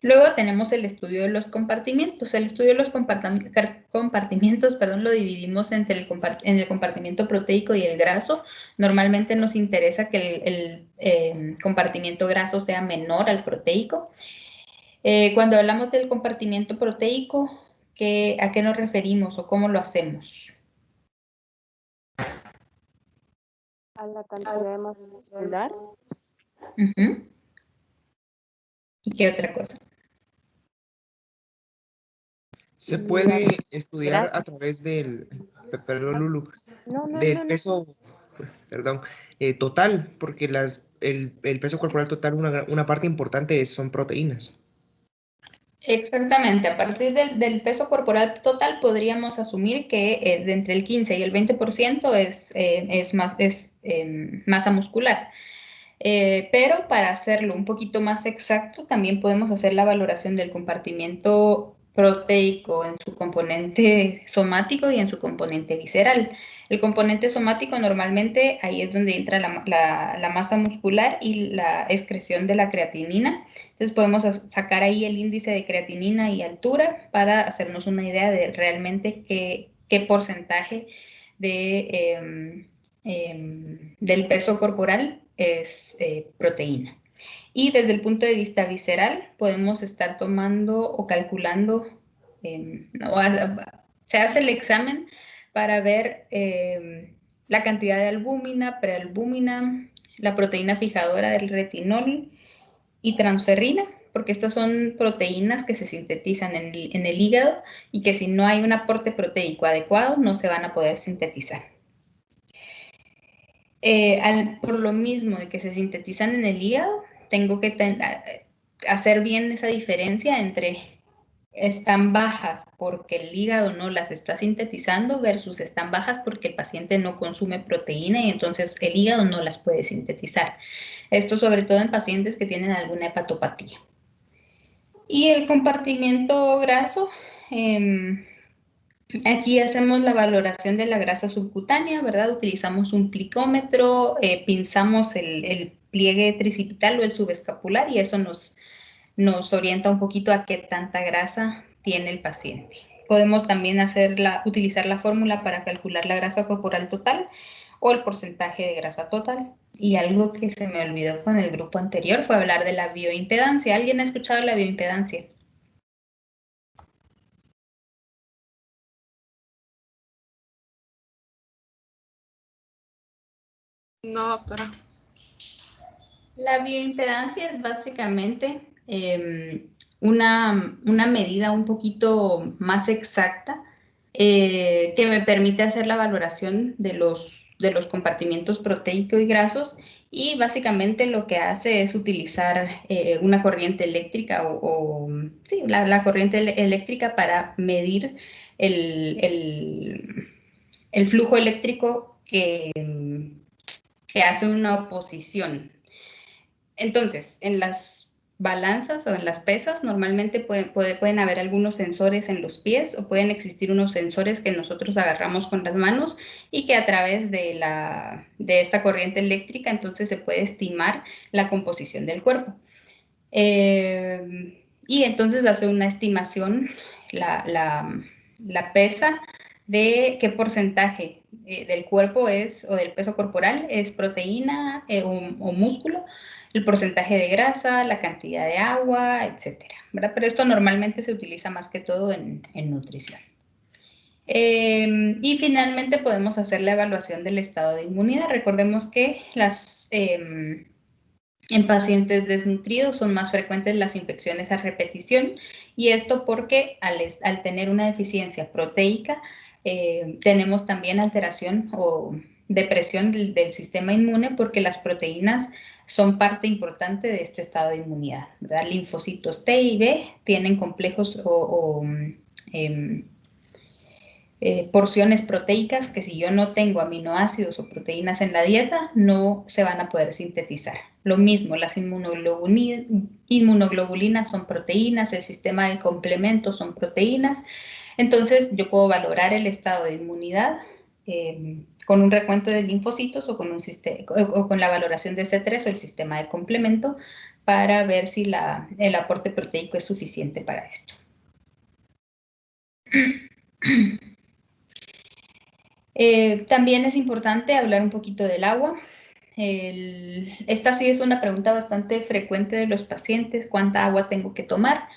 Luego tenemos el estudio de los compartimientos. El estudio de los compartimientos, lo dividimos entre en el compartimiento proteico y el graso. Normalmente nos interesa que el compartimiento graso sea menor al proteico. Cuando hablamos del compartimiento proteico, ¿a qué nos referimos o cómo lo hacemos? A la cantidad de masa muscular. ¿Y qué otra cosa? Se puede estudiar a través del, perdón Lulu, del peso, perdón, total, porque el peso corporal total, una parte importante son proteínas. Exactamente, a partir del peso corporal total podríamos asumir que de entre el 15 y el 20% es masa muscular. Pero para hacerlo un poquito más exacto, también podemos hacer la valoración del compartimiento proteico en su componente somático y en su componente visceral. El componente somático normalmente ahí es donde entra la masa muscular y la excreción de la creatinina. Entonces podemos sacar ahí el índice de creatinina y altura para hacernos una idea de realmente qué porcentaje del peso corporal es proteína. Y desde el punto de vista visceral, podemos estar tomando o calculando, se hace el examen para ver la cantidad de albúmina, prealbúmina, la proteína fijadora del retinol y transferrina, porque estas son proteínas que se sintetizan en el hígado y que si no hay un aporte proteico adecuado, no se van a poder sintetizar. Por lo mismo de que se sintetizan en el hígado, tengo que hacer bien esa diferencia entre están bajas porque el hígado no las está sintetizando versus están bajas porque el paciente no consume proteína y entonces el hígado no las puede sintetizar. Esto sobre todo en pacientes que tienen alguna hepatopatía. Y el compartimiento graso, aquí hacemos la valoración de la grasa subcutánea, ¿verdad? Utilizamos un plicómetro, pinzamos el pliegue tricipital o el subescapular y eso nos orienta un poquito a qué tanta grasa tiene el paciente. Podemos también utilizar la fórmula para calcular la grasa corporal total o el porcentaje de grasa total. Y algo que se me olvidó con el grupo anterior fue hablar de la bioimpedancia. ¿Alguien ha escuchado la bioimpedancia? No, pero... La bioimpedancia es básicamente una medida un poquito más exacta que me permite hacer la valoración de los compartimientos proteico y grasos y básicamente lo que hace es utilizar una corriente eléctrica sí, la corriente eléctrica para medir el flujo eléctrico que hace una oposición. Entonces, en las balanzas o en las pesas normalmente pueden haber algunos sensores en los pies o pueden existir unos sensores que nosotros agarramos con las manos y que a través de esta corriente eléctrica entonces se puede estimar la composición del cuerpo. Y entonces hace una estimación la pesa de qué porcentaje del cuerpo es o del peso corporal es proteína o músculo, el porcentaje de grasa, la cantidad de agua, etcétera, ¿verdad? Pero esto normalmente se utiliza más que todo en nutrición. Y finalmente podemos hacer la evaluación del estado de inmunidad. Recordemos que En pacientes desnutridos son más frecuentes las infecciones a repetición, y esto porque al tener una deficiencia proteica tenemos también alteración o depresión del sistema inmune, porque las proteínas son parte importante de este estado de inmunidad, ¿verdad? Linfocitos T y B tienen complejos porciones proteicas que, si yo no tengo aminoácidos o proteínas en la dieta, no se van a poder sintetizar. Lo mismo, las inmunoglobulinas son proteínas, el sistema de complementos son proteínas. Entonces, yo puedo valorar el estado de inmunidad con un recuento de linfocitos o con la valoración de C3 o el sistema de complemento, para ver si el aporte proteico es suficiente para esto. También es importante hablar un poquito del agua. Esta sí es una pregunta bastante frecuente de los pacientes: ¿cuánta agua tengo que tomar?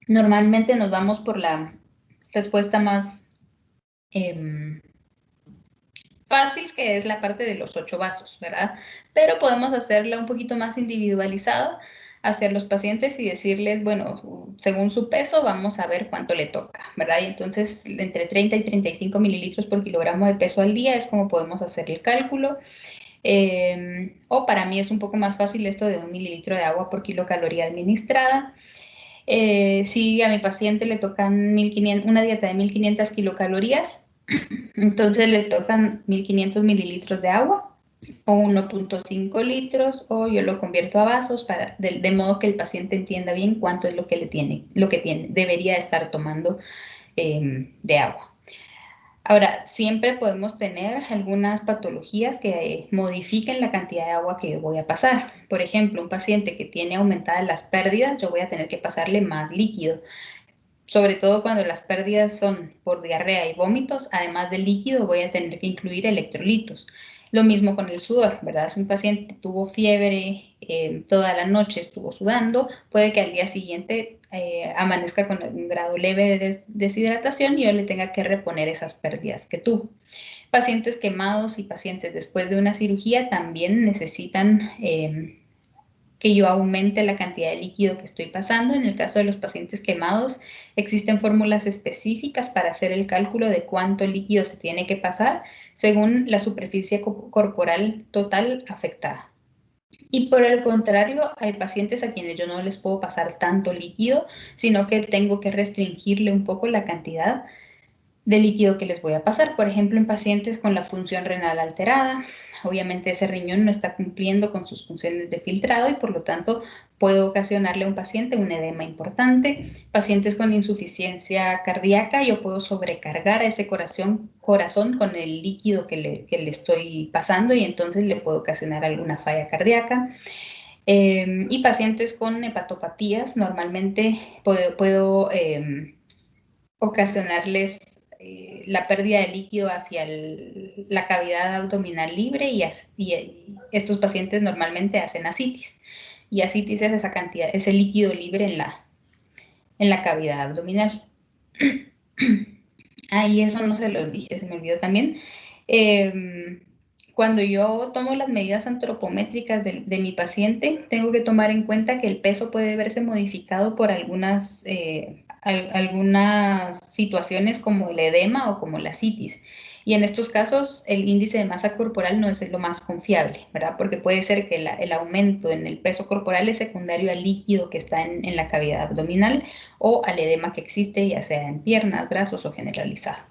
Normalmente nos vamos por la respuesta más fácil, que es la parte de los 8 vasos, ¿verdad? Pero podemos hacerla un poquito más individualizada hacia los pacientes y decirles, bueno, según su peso vamos a ver cuánto le toca, ¿verdad? Y entonces entre 30 y 35 mililitros por kilogramo de peso al día es como podemos hacer el cálculo. O para mí es un poco más fácil esto de 1 mililitro de agua por kilocaloría administrada. Si a mi paciente le tocan una dieta de 1500 kilocalorías, entonces le tocan 1500 mililitros de agua o 1.5 litros, o yo lo convierto a vasos de modo que el paciente entienda bien cuánto es lo que debería estar tomando de agua. Ahora, siempre podemos tener algunas patologías que modifiquen la cantidad de agua que yo voy a pasar. Por ejemplo, un paciente que tiene aumentadas las pérdidas, yo voy a tener que pasarle más líquido. Sobre todo cuando las pérdidas son por diarrea y vómitos, además del líquido voy a tener que incluir electrolitos. Lo mismo con el sudor, ¿verdad? Si un paciente tuvo fiebre, toda la noche estuvo sudando, puede que al día siguiente amanezca con un grado leve de deshidratación y yo le tenga que reponer esas pérdidas que tuvo. Pacientes quemados y pacientes después de una cirugía también necesitan que yo aumente la cantidad de líquido que estoy pasando. En el caso de los pacientes quemados, existen fórmulas específicas para hacer el cálculo de cuánto líquido se tiene que pasar según la superficie corporal total afectada. Y por el contrario, hay pacientes a quienes yo no les puedo pasar tanto líquido, sino que tengo que restringirle un poco la cantidad de líquido que les voy a pasar. Por ejemplo, en pacientes con la función renal alterada, obviamente ese riñón no está cumpliendo con sus funciones de filtrado y por lo tanto puedo ocasionarle a un paciente un edema importante. Pacientes con insuficiencia cardíaca, yo puedo sobrecargar a ese corazón con el líquido que le estoy pasando y entonces le puedo ocasionar alguna falla cardíaca. Y pacientes con hepatopatías, normalmente puedo ocasionarles la pérdida de líquido hacia la cavidad abdominal libre y estos pacientes normalmente hacen ascitis. Y ascitis es esa cantidad, ese líquido libre en la cavidad abdominal. Y eso no se lo dije, se me olvidó también. Cuando yo tomo las medidas antropométricas de mi paciente, tengo que tomar en cuenta que el peso puede verse modificado por algunas situaciones como el edema o como la ascitis. Y en estos casos, el índice de masa corporal no es lo más confiable, ¿verdad? Porque puede ser que el aumento en el peso corporal es secundario al líquido que está en la cavidad abdominal o al edema que existe, ya sea en piernas, brazos o generalizado.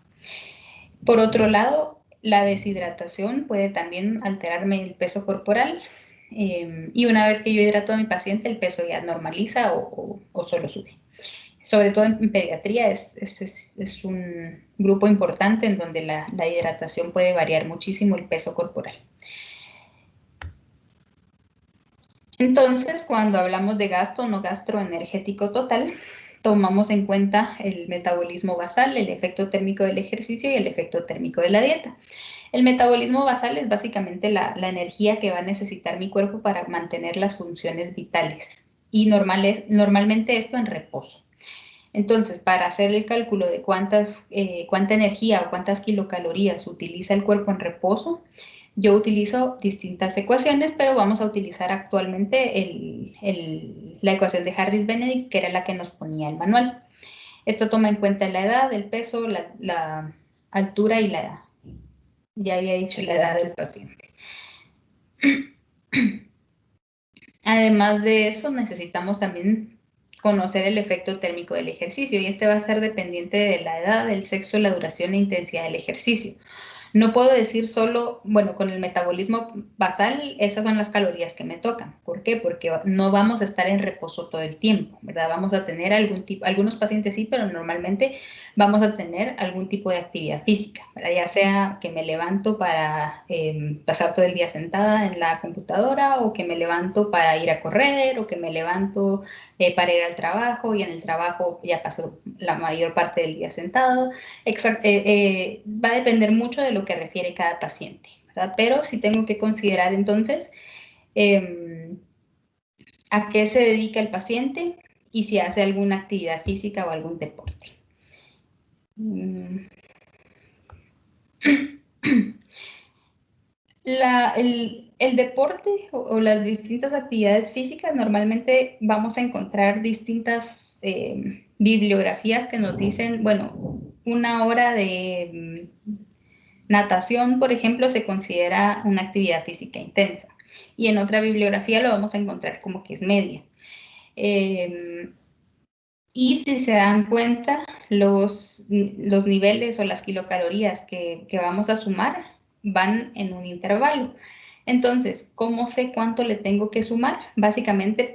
Por otro lado, la deshidratación puede también alterarme el peso corporal. Y una vez que yo hidrato a mi paciente, el peso ya normaliza o solo sube. Sobre todo en pediatría es un grupo importante en donde la hidratación puede variar muchísimo el peso corporal. Entonces, cuando hablamos de gasto no gastroenergético total, tomamos en cuenta el metabolismo basal, el efecto térmico del ejercicio y el efecto térmico de la dieta. El metabolismo basal es básicamente la energía que va a necesitar mi cuerpo para mantener las funciones vitales y normalmente esto en reposo. Entonces, para hacer el cálculo de cuánta energía o cuántas kilocalorías utiliza el cuerpo en reposo, Yo utilizo distintas ecuaciones, pero vamos a utilizar actualmente la ecuación de Harris-Benedict, que era la que nos ponía el manual. Esto toma en cuenta la edad, el peso, la altura y la edad. Ya había dicho la edad del paciente. Además de eso, necesitamos también conocer el efecto térmico del ejercicio, y este va a ser dependiente de la edad, el sexo, la duración e intensidad del ejercicio. No puedo decir solo, bueno, con el metabolismo basal, esas son las calorías que me tocan. ¿Por qué? Porque no vamos a estar en reposo todo el tiempo, ¿verdad? Vamos a tener algunos pacientes sí, pero normalmente vamos a tener algún tipo de actividad física, ¿verdad? Ya sea que me levanto para pasar todo el día sentada en la computadora, o que me levanto para ir a correr, o que me levanto para ir al trabajo, y en el trabajo ya paso la mayor parte del día sentado. Va a depender mucho de lo que refiere cada paciente, ¿verdad? Pero sí tengo que considerar entonces a qué se dedica el paciente y si hace alguna actividad física o algún deporte. El deporte o las distintas actividades físicas, normalmente vamos a encontrar distintas bibliografías que nos dicen, bueno, una hora de natación, por ejemplo, se considera una actividad física intensa, y en otra bibliografía lo vamos a encontrar como que es media. Y si se dan cuenta, los niveles o las kilocalorías que vamos a sumar van en un intervalo. Entonces, ¿cómo sé cuánto le tengo que sumar? Básicamente,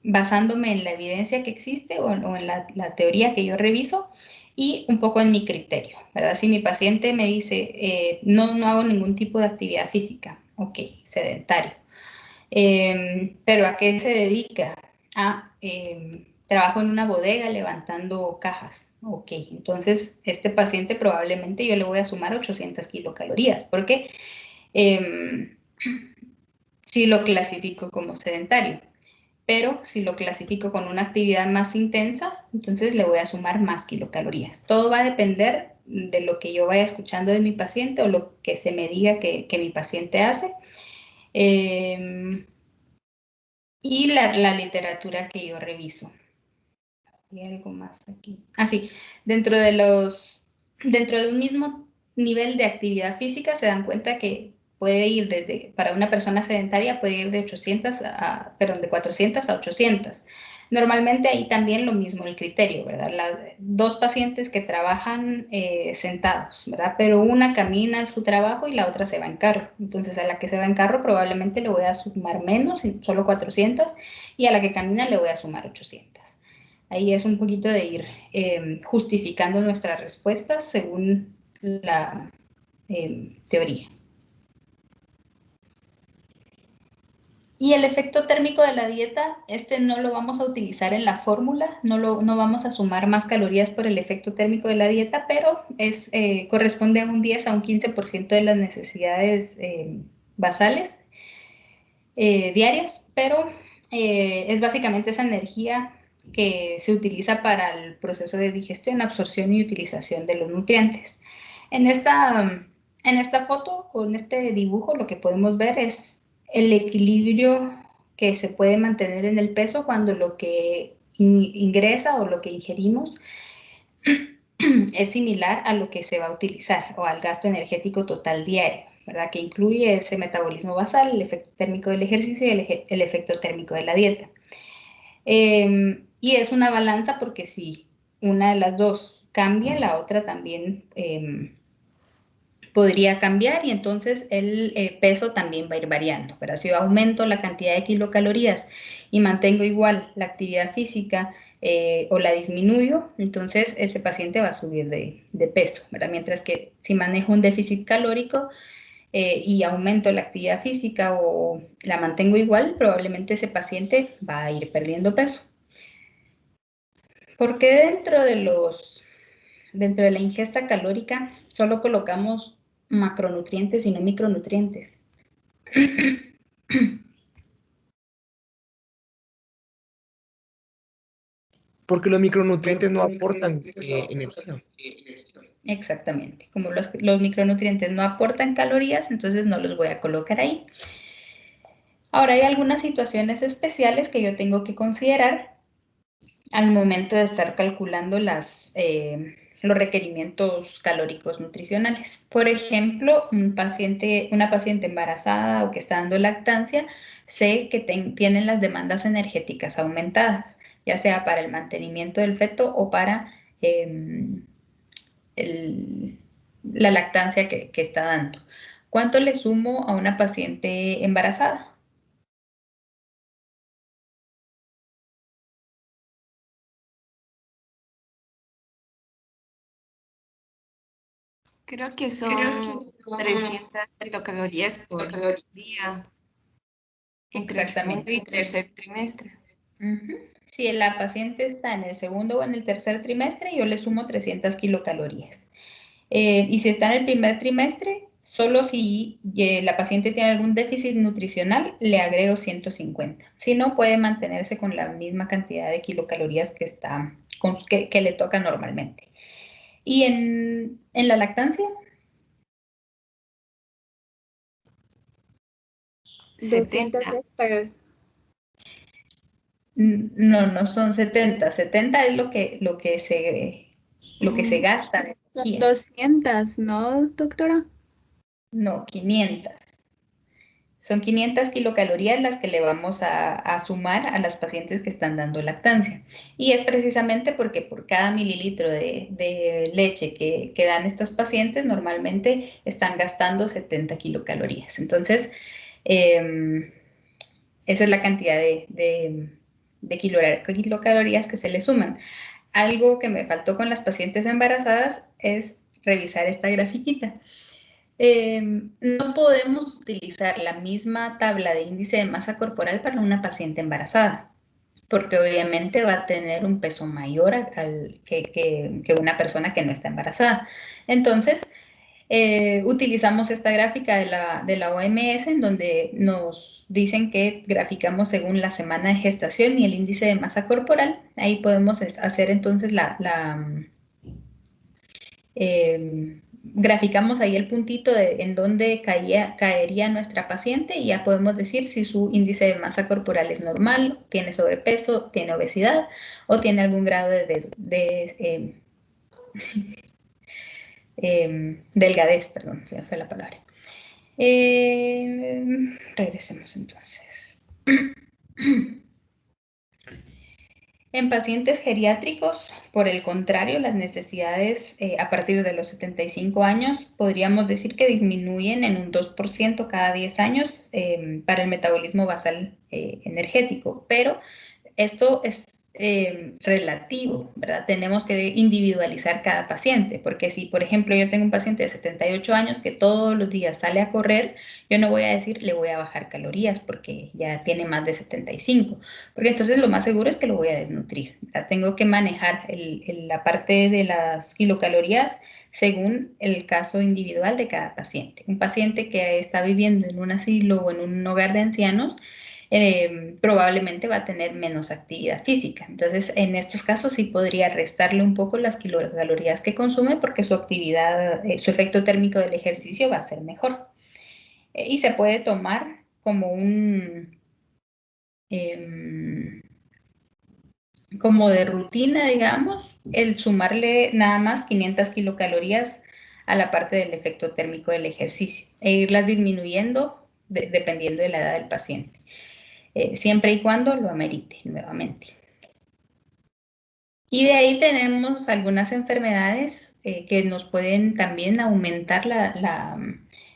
basándome en la evidencia que existe o en la teoría que yo reviso, y un poco en mi criterio, ¿verdad? Si mi paciente me dice, no hago ningún tipo de actividad física, ok, sedentario. Pero ¿a qué se dedica? Trabajo en una bodega levantando cajas. Ok, entonces este paciente probablemente yo le voy a sumar 800 kilocalorías, porque si lo clasifico como sedentario. Pero si lo clasifico con una actividad más intensa, entonces le voy a sumar más kilocalorías. Todo va a depender de lo que yo vaya escuchando de mi paciente o lo que se me diga que mi paciente hace. Y la literatura que yo reviso. ¿Hay algo más aquí? Sí, dentro de un mismo nivel de actividad física se dan cuenta que puede ir para una persona sedentaria puede ir de 400 a 800. Normalmente ahí también lo mismo el criterio, ¿verdad? Dos pacientes que trabajan sentados, ¿verdad? Pero una camina a su trabajo y la otra se va en carro. Entonces a la que se va en carro probablemente le voy a sumar menos, solo 400, y a la que camina le voy a sumar 800. Ahí es un poquito de ir justificando nuestras respuestas según la teoría. Y el efecto térmico de la dieta, no lo vamos a utilizar en la fórmula, no vamos a sumar más calorías por el efecto térmico de la dieta, pero corresponde a un 10 a un 15% de las necesidades basales diarias, pero es básicamente esa energía que se utiliza para el proceso de digestión, absorción y utilización de los nutrientes. En esta foto o en este dibujo lo que podemos ver es el equilibrio que se puede mantener en el peso cuando lo que ingresa o lo que ingerimos es similar a lo que se va a utilizar o al gasto energético total diario, ¿verdad? Que incluye ese metabolismo basal, el efecto térmico del ejercicio y el efecto térmico de la dieta. Y es una balanza porque si una de las dos cambia, la otra también podría cambiar, y entonces el peso también va a ir variando, ¿verdad? Si yo aumento la cantidad de kilocalorías y mantengo igual la actividad física o la disminuyo, entonces ese paciente va a subir de peso, ¿verdad? Mientras que si manejo un déficit calórico y aumento la actividad física o la mantengo igual, probablemente ese paciente va a ir perdiendo peso. Porque dentro de la ingesta calórica solo colocamos macronutrientes y no micronutrientes. Porque los micronutrientes no aportan energía. Exactamente. Como los micronutrientes no aportan calorías, entonces no los voy a colocar ahí. Ahora, hay algunas situaciones especiales que yo tengo que considerar al momento de estar calculando los requerimientos calóricos nutricionales. Por ejemplo, una paciente embarazada o que está dando lactancia, sé que tienen las demandas energéticas aumentadas, ya sea para el mantenimiento del feto o para la lactancia que está dando. ¿Cuánto le sumo a una paciente embarazada? Creo que son 300 kilocalorías por día entre el segundo y tercer trimestre. Si la paciente está en el segundo o en el tercer trimestre, yo le sumo 300 kilocalorías. Y si está en el primer trimestre, solo si la paciente tiene algún déficit nutricional, le agrego 150. Si no, puede mantenerse con la misma cantidad de kilocalorías que le toca normalmente. ¿Y en la lactancia? 200 extras. No son 70. 70 es lo que se gasta de energía. 200, ¿no, doctora? No, 500. Son 500 kilocalorías las que le vamos a sumar a las pacientes que están dando lactancia. Y es precisamente porque por cada mililitro de leche que dan estas pacientes, normalmente están gastando 70 kilocalorías. Entonces, esa es la cantidad de kilocalorías que se le suman. Algo que me faltó con las pacientes embarazadas es revisar esta grafiquita. No podemos utilizar la misma tabla de índice de masa corporal para una paciente embarazada, porque obviamente va a tener un peso mayor que una persona que no está embarazada. Entonces, utilizamos esta gráfica de la OMS en donde nos dicen que graficamos según la semana de gestación y el índice de masa corporal. Ahí podemos hacer entonces graficamos ahí el puntito en donde caería nuestra paciente y ya podemos decir si su índice de masa corporal es normal, tiene sobrepeso, tiene obesidad o tiene algún grado de delgadez, perdón, se me fue la palabra. Regresemos entonces. En pacientes geriátricos, por el contrario, las necesidades a partir de los 75 años podríamos decir que disminuyen en un 2% cada 10 años para el metabolismo basal energético, pero esto es relativo, ¿verdad? Tenemos que individualizar cada paciente, porque si, por ejemplo, yo tengo un paciente de 78 años que todos los días sale a correr, yo no voy a decir le voy a bajar calorías porque ya tiene más de 75, porque entonces lo más seguro es que lo voy a desnutrir, ¿verdad? Tengo que manejar la parte de las kilocalorías según el caso individual de cada paciente. Un paciente que está viviendo en un asilo o en un hogar de ancianos, probablemente va a tener menos actividad física. Entonces, en estos casos sí podría restarle un poco las kilocalorías que consume porque su actividad, su efecto térmico del ejercicio va a ser mejor. Y se puede tomar como como de rutina, digamos, el sumarle nada más 500 kilocalorías a la parte del efecto térmico del ejercicio e irlas disminuyendo dependiendo de la edad del paciente. Siempre y cuando lo amerite nuevamente. Y de ahí tenemos algunas enfermedades que nos pueden también aumentar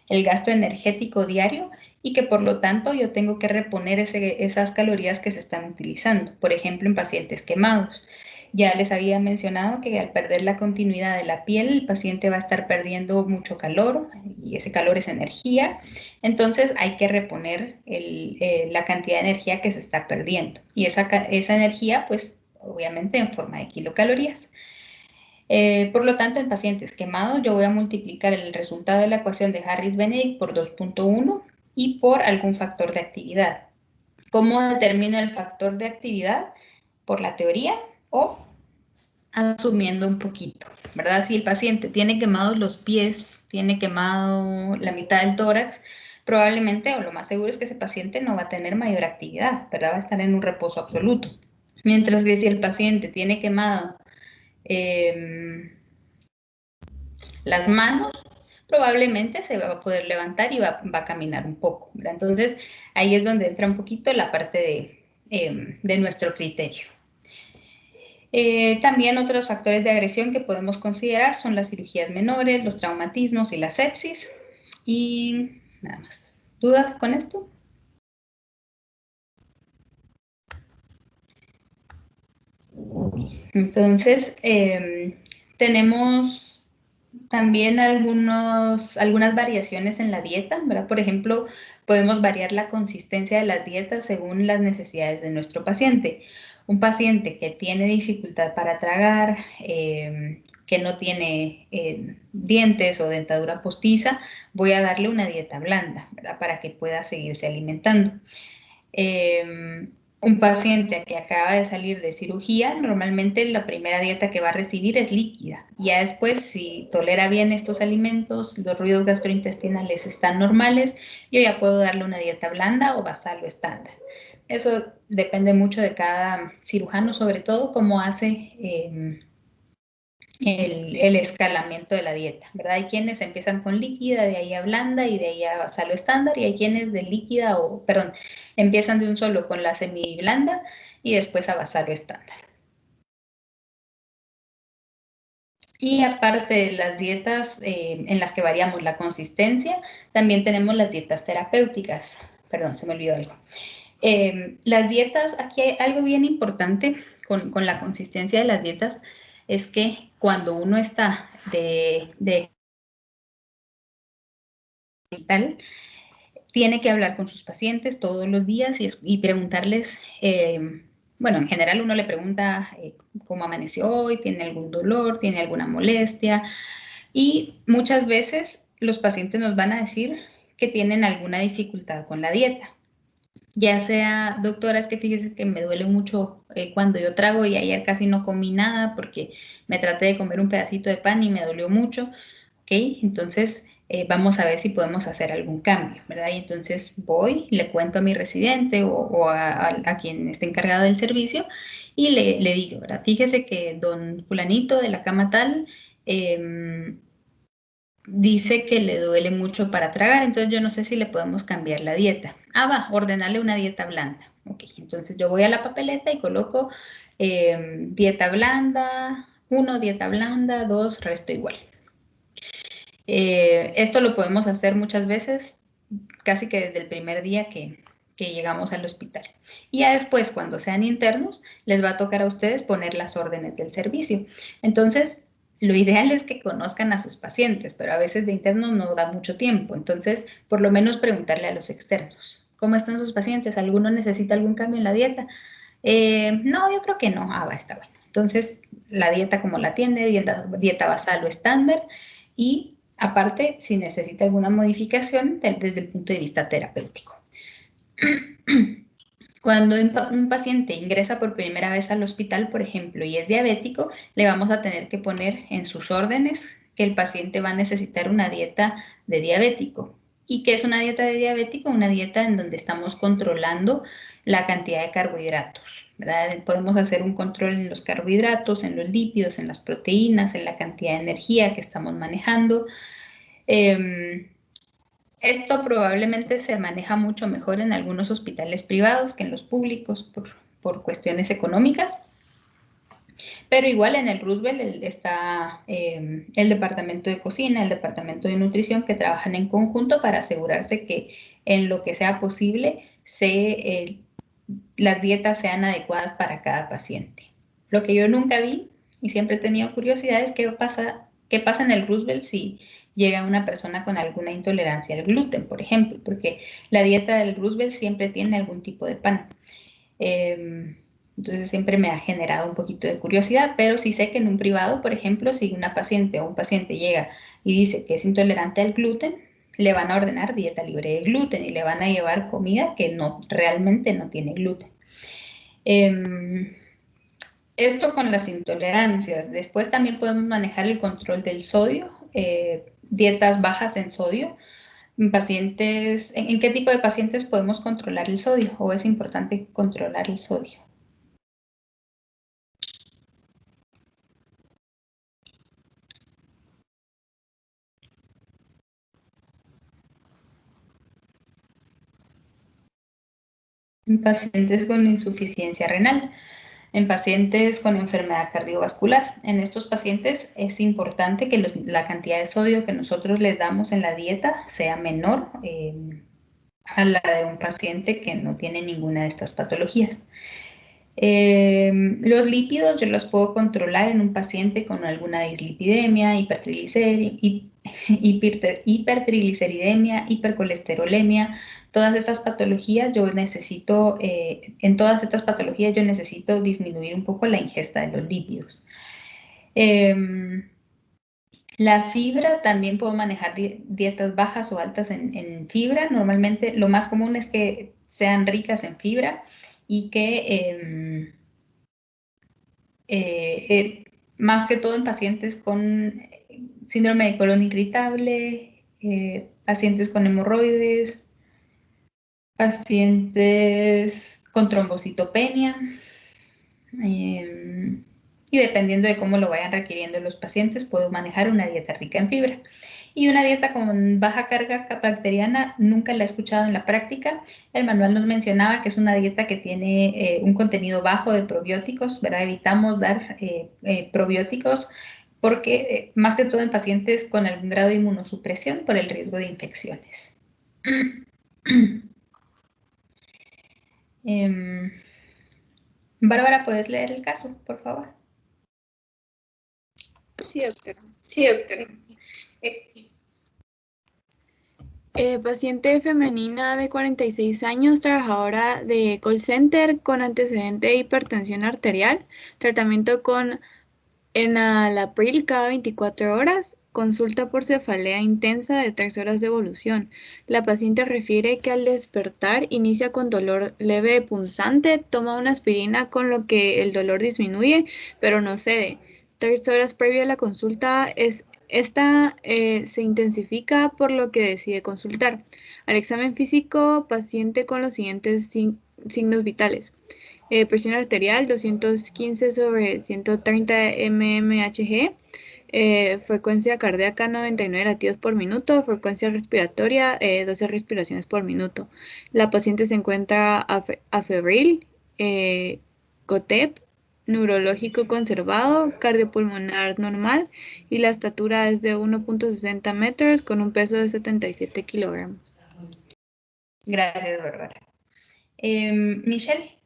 el gasto energético diario y que por lo tanto yo tengo que reponer esas calorías que se están utilizando. Por ejemplo, en pacientes quemados. Ya les había mencionado que al perder la continuidad de la piel, el paciente va a estar perdiendo mucho calor y ese calor es energía. Entonces hay que reponer la cantidad de energía que se está perdiendo. Y esa energía, pues obviamente en forma de kilocalorías. Por lo tanto, en pacientes quemados, yo voy a multiplicar el resultado de la ecuación de Harris-Benedict por 2.1 y por algún factor de actividad. ¿Cómo determino el factor de actividad? Por la teoría o asumiendo un poquito, ¿verdad? Si el paciente tiene quemados los pies, tiene quemado la mitad del tórax, probablemente, o lo más seguro es que ese paciente no va a tener mayor actividad, ¿verdad? Va a estar en un reposo absoluto. Mientras que si el paciente tiene quemado las manos, probablemente se va a poder levantar y va a caminar un poco, ¿verdad? Entonces, ahí es donde entra un poquito la parte de nuestro criterio. También otros factores de agresión que podemos considerar son las cirugías menores, los traumatismos y la sepsis. Y nada más. ¿Dudas con esto? Entonces, tenemos también algunas variaciones en la dieta, ¿verdad? Por ejemplo, podemos variar la consistencia de las dietas según las necesidades de nuestro paciente. Un paciente que tiene dificultad para tragar, que no tiene dientes o dentadura postiza, voy a darle una dieta blanda, ¿verdad? Para que pueda seguirse alimentando. Un paciente que acaba de salir de cirugía, normalmente la primera dieta que va a recibir es líquida. Ya después, si tolera bien estos alimentos, los ruidos gastrointestinales están normales, yo ya puedo darle una dieta blanda o basal o estándar. Eso depende mucho de cada cirujano, sobre todo cómo hace el escalamiento de la dieta, ¿verdad? Hay quienes empiezan con líquida, de ahí a blanda y de ahí a basal o estándar, y hay quienes de líquida empiezan de un solo con la semiblanda y después a basal o estándar. Y aparte de las dietas en las que variamos la consistencia, también tenemos las dietas terapéuticas. Perdón, se me olvidó algo. Las dietas, aquí hay algo bien importante con la consistencia de las dietas, es que cuando uno está de tal, tiene que hablar con sus pacientes todos los días y preguntarles, bueno, en general uno le pregunta cómo amaneció hoy, tiene algún dolor, tiene alguna molestia, y muchas veces los pacientes nos van a decir que tienen alguna dificultad con la dieta. Ya sea, doctora, es que fíjese que me duele mucho cuando yo trago y ayer casi no comí nada porque me traté de comer un pedacito de pan y me dolió mucho, ¿ok? Entonces, vamos a ver si podemos hacer algún cambio, ¿verdad? Y entonces voy, le cuento a mi residente o a quien esté encargado del servicio y le digo, ¿verdad? Fíjese que don fulanito de la cama tal dice que le duele mucho para tragar, entonces yo no sé si le podemos cambiar la dieta. Ah, va, ordenarle una dieta blanda. Ok, entonces yo voy a la papeleta y coloco dieta blanda, 1, dieta blanda, 2, resto igual. Esto lo podemos hacer muchas veces, casi que desde el primer día que llegamos al hospital. Y ya después, cuando sean internos, les va a tocar a ustedes poner las órdenes del servicio. Entonces, lo ideal es que conozcan a sus pacientes, pero a veces de internos no da mucho tiempo. Entonces, por lo menos preguntarle a los externos, ¿cómo están sus pacientes? ¿Alguno necesita algún cambio en la dieta? No, yo creo que no. Ah, va, está bueno. Entonces, la dieta como la tiene, dieta basal o estándar, y aparte, si necesita alguna modificación desde el punto de vista terapéutico. Cuando un paciente ingresa por primera vez al hospital, por ejemplo, y es diabético, le vamos a tener que poner en sus órdenes que el paciente va a necesitar una dieta de diabético. ¿Y qué es una dieta de diabético? Una dieta en donde estamos controlando la cantidad de carbohidratos, ¿verdad? Podemos hacer un control en los carbohidratos, en los lípidos, en las proteínas, en la cantidad de energía que estamos manejando. Esto probablemente se maneja mucho mejor en algunos hospitales privados que en los públicos por cuestiones económicas, pero igual en el Roosevelt está el departamento de cocina, el departamento de nutrición, que trabajan en conjunto para asegurarse que en lo que sea posible las dietas sean adecuadas para cada paciente. Lo que yo nunca vi y siempre he tenido curiosidad es qué pasa en el Roosevelt si llega una persona con alguna intolerancia al gluten, por ejemplo, porque la dieta del Roosevelt siempre tiene algún tipo de pan. Entonces siempre me ha generado un poquito de curiosidad, pero sí sé que en un privado, por ejemplo, si una paciente o un paciente llega y dice que es intolerante al gluten, le van a ordenar dieta libre de gluten y le van a llevar comida que realmente no tiene gluten. Esto con las intolerancias. Después también podemos manejar el control del sodio, dietas bajas en sodio. En pacientes, ¿en qué tipo de pacientes podemos controlar el sodio o es importante controlar el sodio? En pacientes con insuficiencia renal, en pacientes con enfermedad cardiovascular. En estos pacientes es importante que la cantidad de sodio que nosotros les damos en la dieta sea menor a la de un paciente que no tiene ninguna de estas patologías. Los lípidos yo los puedo controlar en un paciente con alguna dislipidemia, hipertrigliceridemia, hipercolesterolemia. Todas estas patologías en todas estas patologías yo necesito disminuir un poco la ingesta de los lípidos. La fibra, también puedo manejar dietas bajas o altas en fibra. Normalmente lo más común es que sean ricas en fibra y que más que todo en pacientes con síndrome de colon irritable, pacientes con hemorroides, pacientes con trombocitopenia, y dependiendo de cómo lo vayan requiriendo los pacientes, puedo manejar una dieta rica en fibra. Y una dieta con baja carga bacteriana, nunca la he escuchado en la práctica. El manual nos mencionaba que es una dieta que tiene un contenido bajo de probióticos, ¿verdad? Evitamos dar probióticos porque más que todo en pacientes con algún grado de inmunosupresión por el riesgo de infecciones. Bárbara, ¿puedes leer el caso, por favor? Sí, doctora. Paciente femenina de 46 años, trabajadora de call center con antecedente de hipertensión arterial, tratamiento con enalapril cada 24 horas, consulta por cefalea intensa de 3 horas de evolución. La paciente refiere que al despertar inicia con dolor leve punzante, toma una aspirina con lo que el dolor disminuye, pero no cede. 3 horas previa a la consulta se intensifica por lo que decide consultar. Al examen físico, paciente con los siguientes signos vitales. Presión arterial 215/130 mmHg, frecuencia cardíaca 99 latidos por minuto, frecuencia respiratoria 12 respiraciones por minuto. La paciente se encuentra afebril, COTEP, neurológico conservado, cardiopulmonar normal y la estatura es de 1.60 metros con un peso de 77 kilogramos. Gracias, Bárbara. Michelle,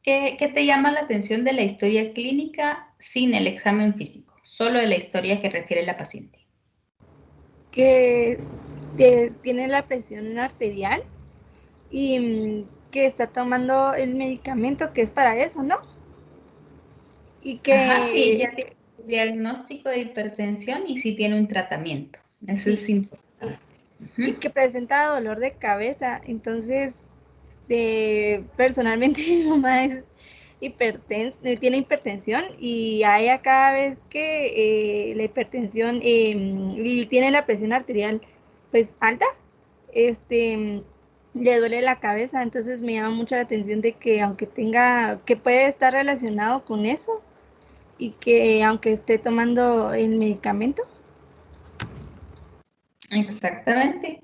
¿qué te llama la atención de la historia clínica sin el examen físico? Solo de la historia que refiere la paciente. Que tiene la presión arterial y que está tomando el medicamento que es para eso, ¿no? Y que... Ajá, y ya tiene diagnóstico de hipertensión y sí tiene un tratamiento. Eso es importante. Y que presenta dolor de cabeza. Entonces, personalmente mi mamá tiene hipertensión y a ella cada vez que la hipertensión y tiene la presión arterial pues alta, le duele la cabeza. Entonces me llama mucho la atención de que que puede estar relacionado con eso y que aunque esté tomando el medicamento. Exactamente.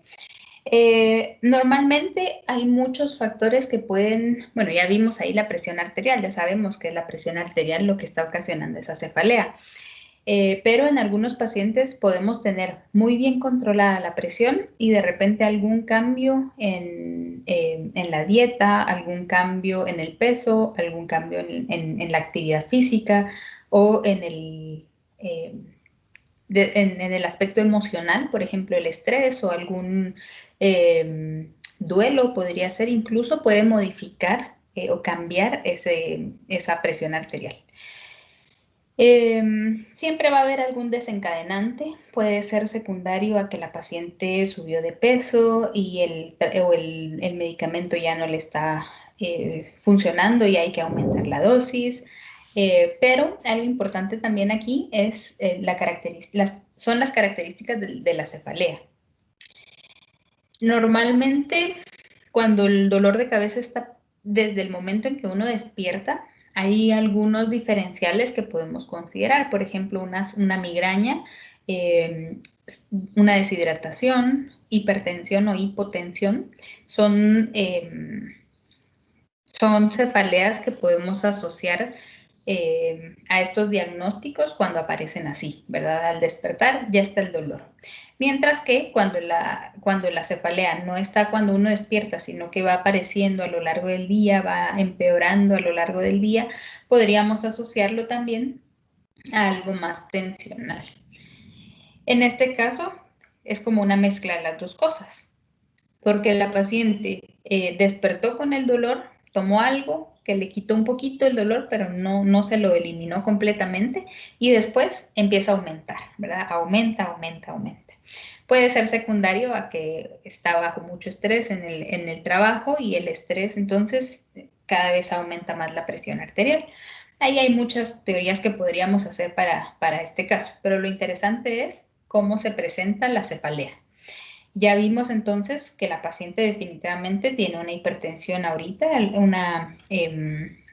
Normalmente hay muchos factores que pueden, bueno, ya vimos ahí la presión arterial, ya sabemos que es la presión arterial lo que está ocasionando esa cefalea. Pero en algunos pacientes podemos tener muy bien controlada la presión y de repente algún cambio en la dieta, algún cambio en el peso, algún cambio en la actividad física o en el aspecto emocional, por ejemplo, el estrés o algún duelo podría ser, incluso puede modificar o cambiar esa presión arterial. Siempre va a haber algún desencadenante, puede ser secundario a que la paciente subió de peso y el medicamento ya no le está funcionando y hay que aumentar la dosis. Pero algo importante también aquí es son las características de la cefalea. Normalmente, cuando el dolor de cabeza está desde el momento en que uno despierta, hay algunos diferenciales que podemos considerar. Por ejemplo, una migraña, una deshidratación, hipertensión o hipotensión. Son cefaleas que podemos asociar a estos diagnósticos cuando aparecen así, ¿verdad? Al despertar ya está el dolor. Mientras que cuando la cefalea no está cuando uno despierta, sino que va apareciendo a lo largo del día, va empeorando a lo largo del día, podríamos asociarlo también a algo más tensional. En este caso, es como una mezcla de las dos cosas, porque la paciente despertó con el dolor, tomó algo que le quitó un poquito el dolor, pero no se lo eliminó completamente, y después empieza a aumentar, ¿verdad? Aumenta. Puede ser secundario a que está bajo mucho estrés en el trabajo, y el estrés entonces cada vez aumenta más la presión arterial. Ahí hay muchas teorías que podríamos hacer para este caso, pero lo interesante es cómo se presenta la cefalea. Ya vimos entonces que la paciente definitivamente tiene una hipertensión ahorita,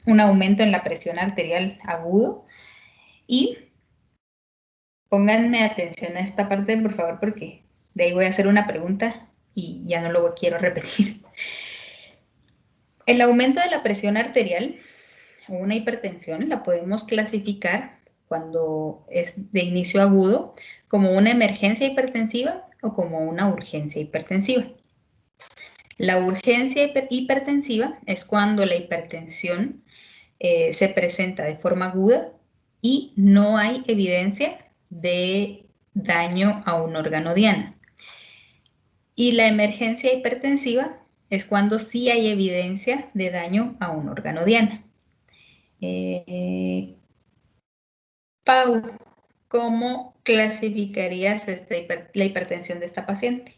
un aumento en la presión arterial agudo. Y pónganme atención a esta parte, por favor, porque de ahí voy a hacer una pregunta y ya no lo quiero repetir. El aumento de la presión arterial o una hipertensión la podemos clasificar cuando es de inicio agudo como una emergencia hipertensiva o como una urgencia hipertensiva. La urgencia hipertensiva es cuando la hipertensión se presenta de forma aguda y no hay evidencia de daño a un órgano diana. Y la emergencia hipertensiva es cuando sí hay evidencia de daño a un órgano diana. Pau, ¿cómo clasificarías la hipertensión de esta paciente?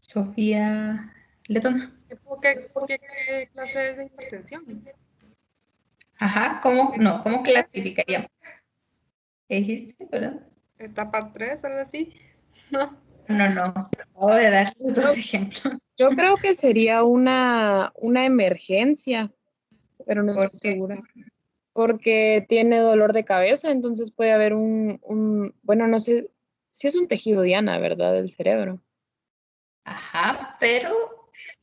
Sofía Letona. ¿Qué clase de hipertensión? Ajá, ¿cómo clasificaríamos? ¿Qué dijiste, perdón? Etapa 3, algo así. No. No. Acabo de dar los dos ejemplos. Yo creo que sería una emergencia, pero no estoy segura. Porque tiene dolor de cabeza, entonces puede haber bueno, no sé si es un tejido diana, ¿verdad? Del cerebro. Ajá, pero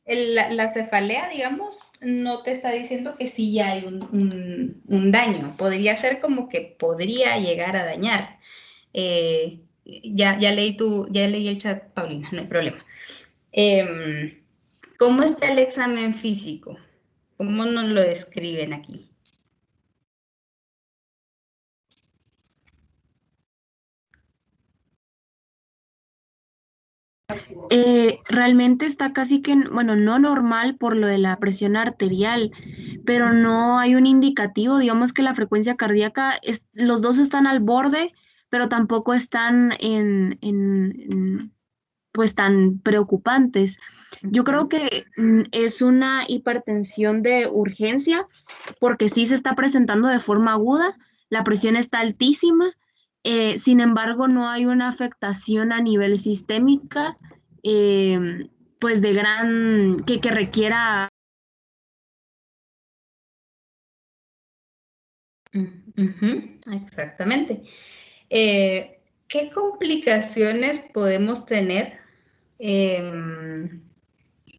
la cefalea, digamos, no te está diciendo que sí ya hay un daño. Podría ser como que podría llegar a dañar. Ya leí el chat, Paulina, no hay problema. ¿Cómo está el examen físico? ¿Cómo nos lo describen aquí? Realmente está casi que, bueno, no normal por lo de la presión arterial, pero no hay un indicativo, digamos que la frecuencia cardíaca, los dos están al borde, pero tampoco están pues tan preocupantes. Yo creo que es una hipertensión de urgencia porque sí se está presentando de forma aguda, la presión está altísima, sin embargo no hay una afectación a nivel sistémica, pues de que requiera. Exactamente. ¿Qué complicaciones podemos tener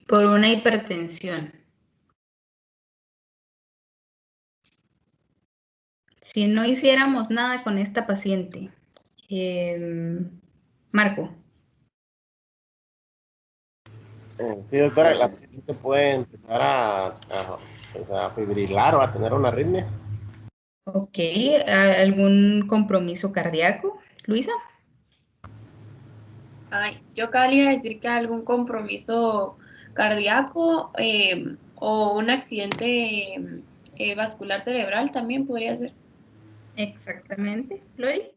por una hipertensión? Si no hiciéramos nada con esta paciente. Marco. Sí, doctora, la paciente puede empezar a fibrilar o a tener una arritmia. Ok, ¿algún compromiso cardíaco, Luisa? Ay, yo acá le iba a decir que algún compromiso cardíaco o un accidente vascular cerebral también podría ser. Exactamente, Lori.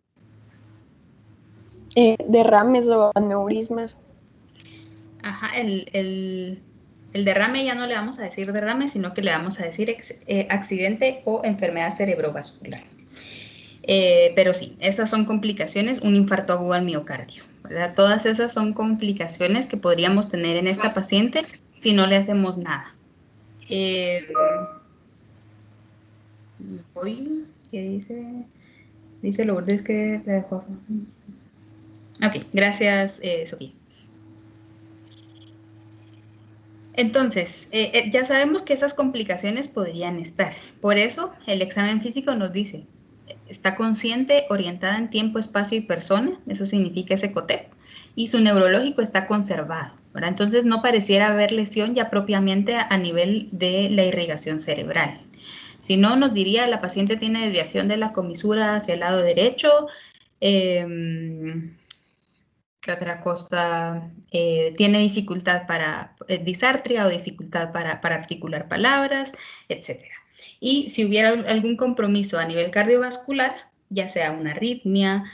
derrames o aneurismas. Ajá, el derrame ya no le vamos a decir derrame, sino que le vamos a decir accidente o enfermedad cerebrovascular. Pero sí, esas son complicaciones, un infarto agudo al miocardio, ¿verdad? Todas esas son complicaciones que podríamos tener en esta paciente si no le hacemos nada. ¿Qué dice? Dice Lourdes que la dejó. Ok, gracias, Sofía. Entonces, ya sabemos que esas complicaciones podrían estar. Por eso, el examen físico nos dice, está consciente, orientada en tiempo, espacio y persona, eso significa SECOTEP, y su neurológico está conservado, ¿verdad? Entonces, no pareciera haber lesión ya propiamente a nivel de la irrigación cerebral. Si no, nos diría, la paciente tiene desviación de la comisura hacia el lado derecho, ¿qué otra cosa? Tiene dificultad para disartria o dificultad para articular palabras, etc. Y si hubiera algún compromiso a nivel cardiovascular, ya sea una arritmia,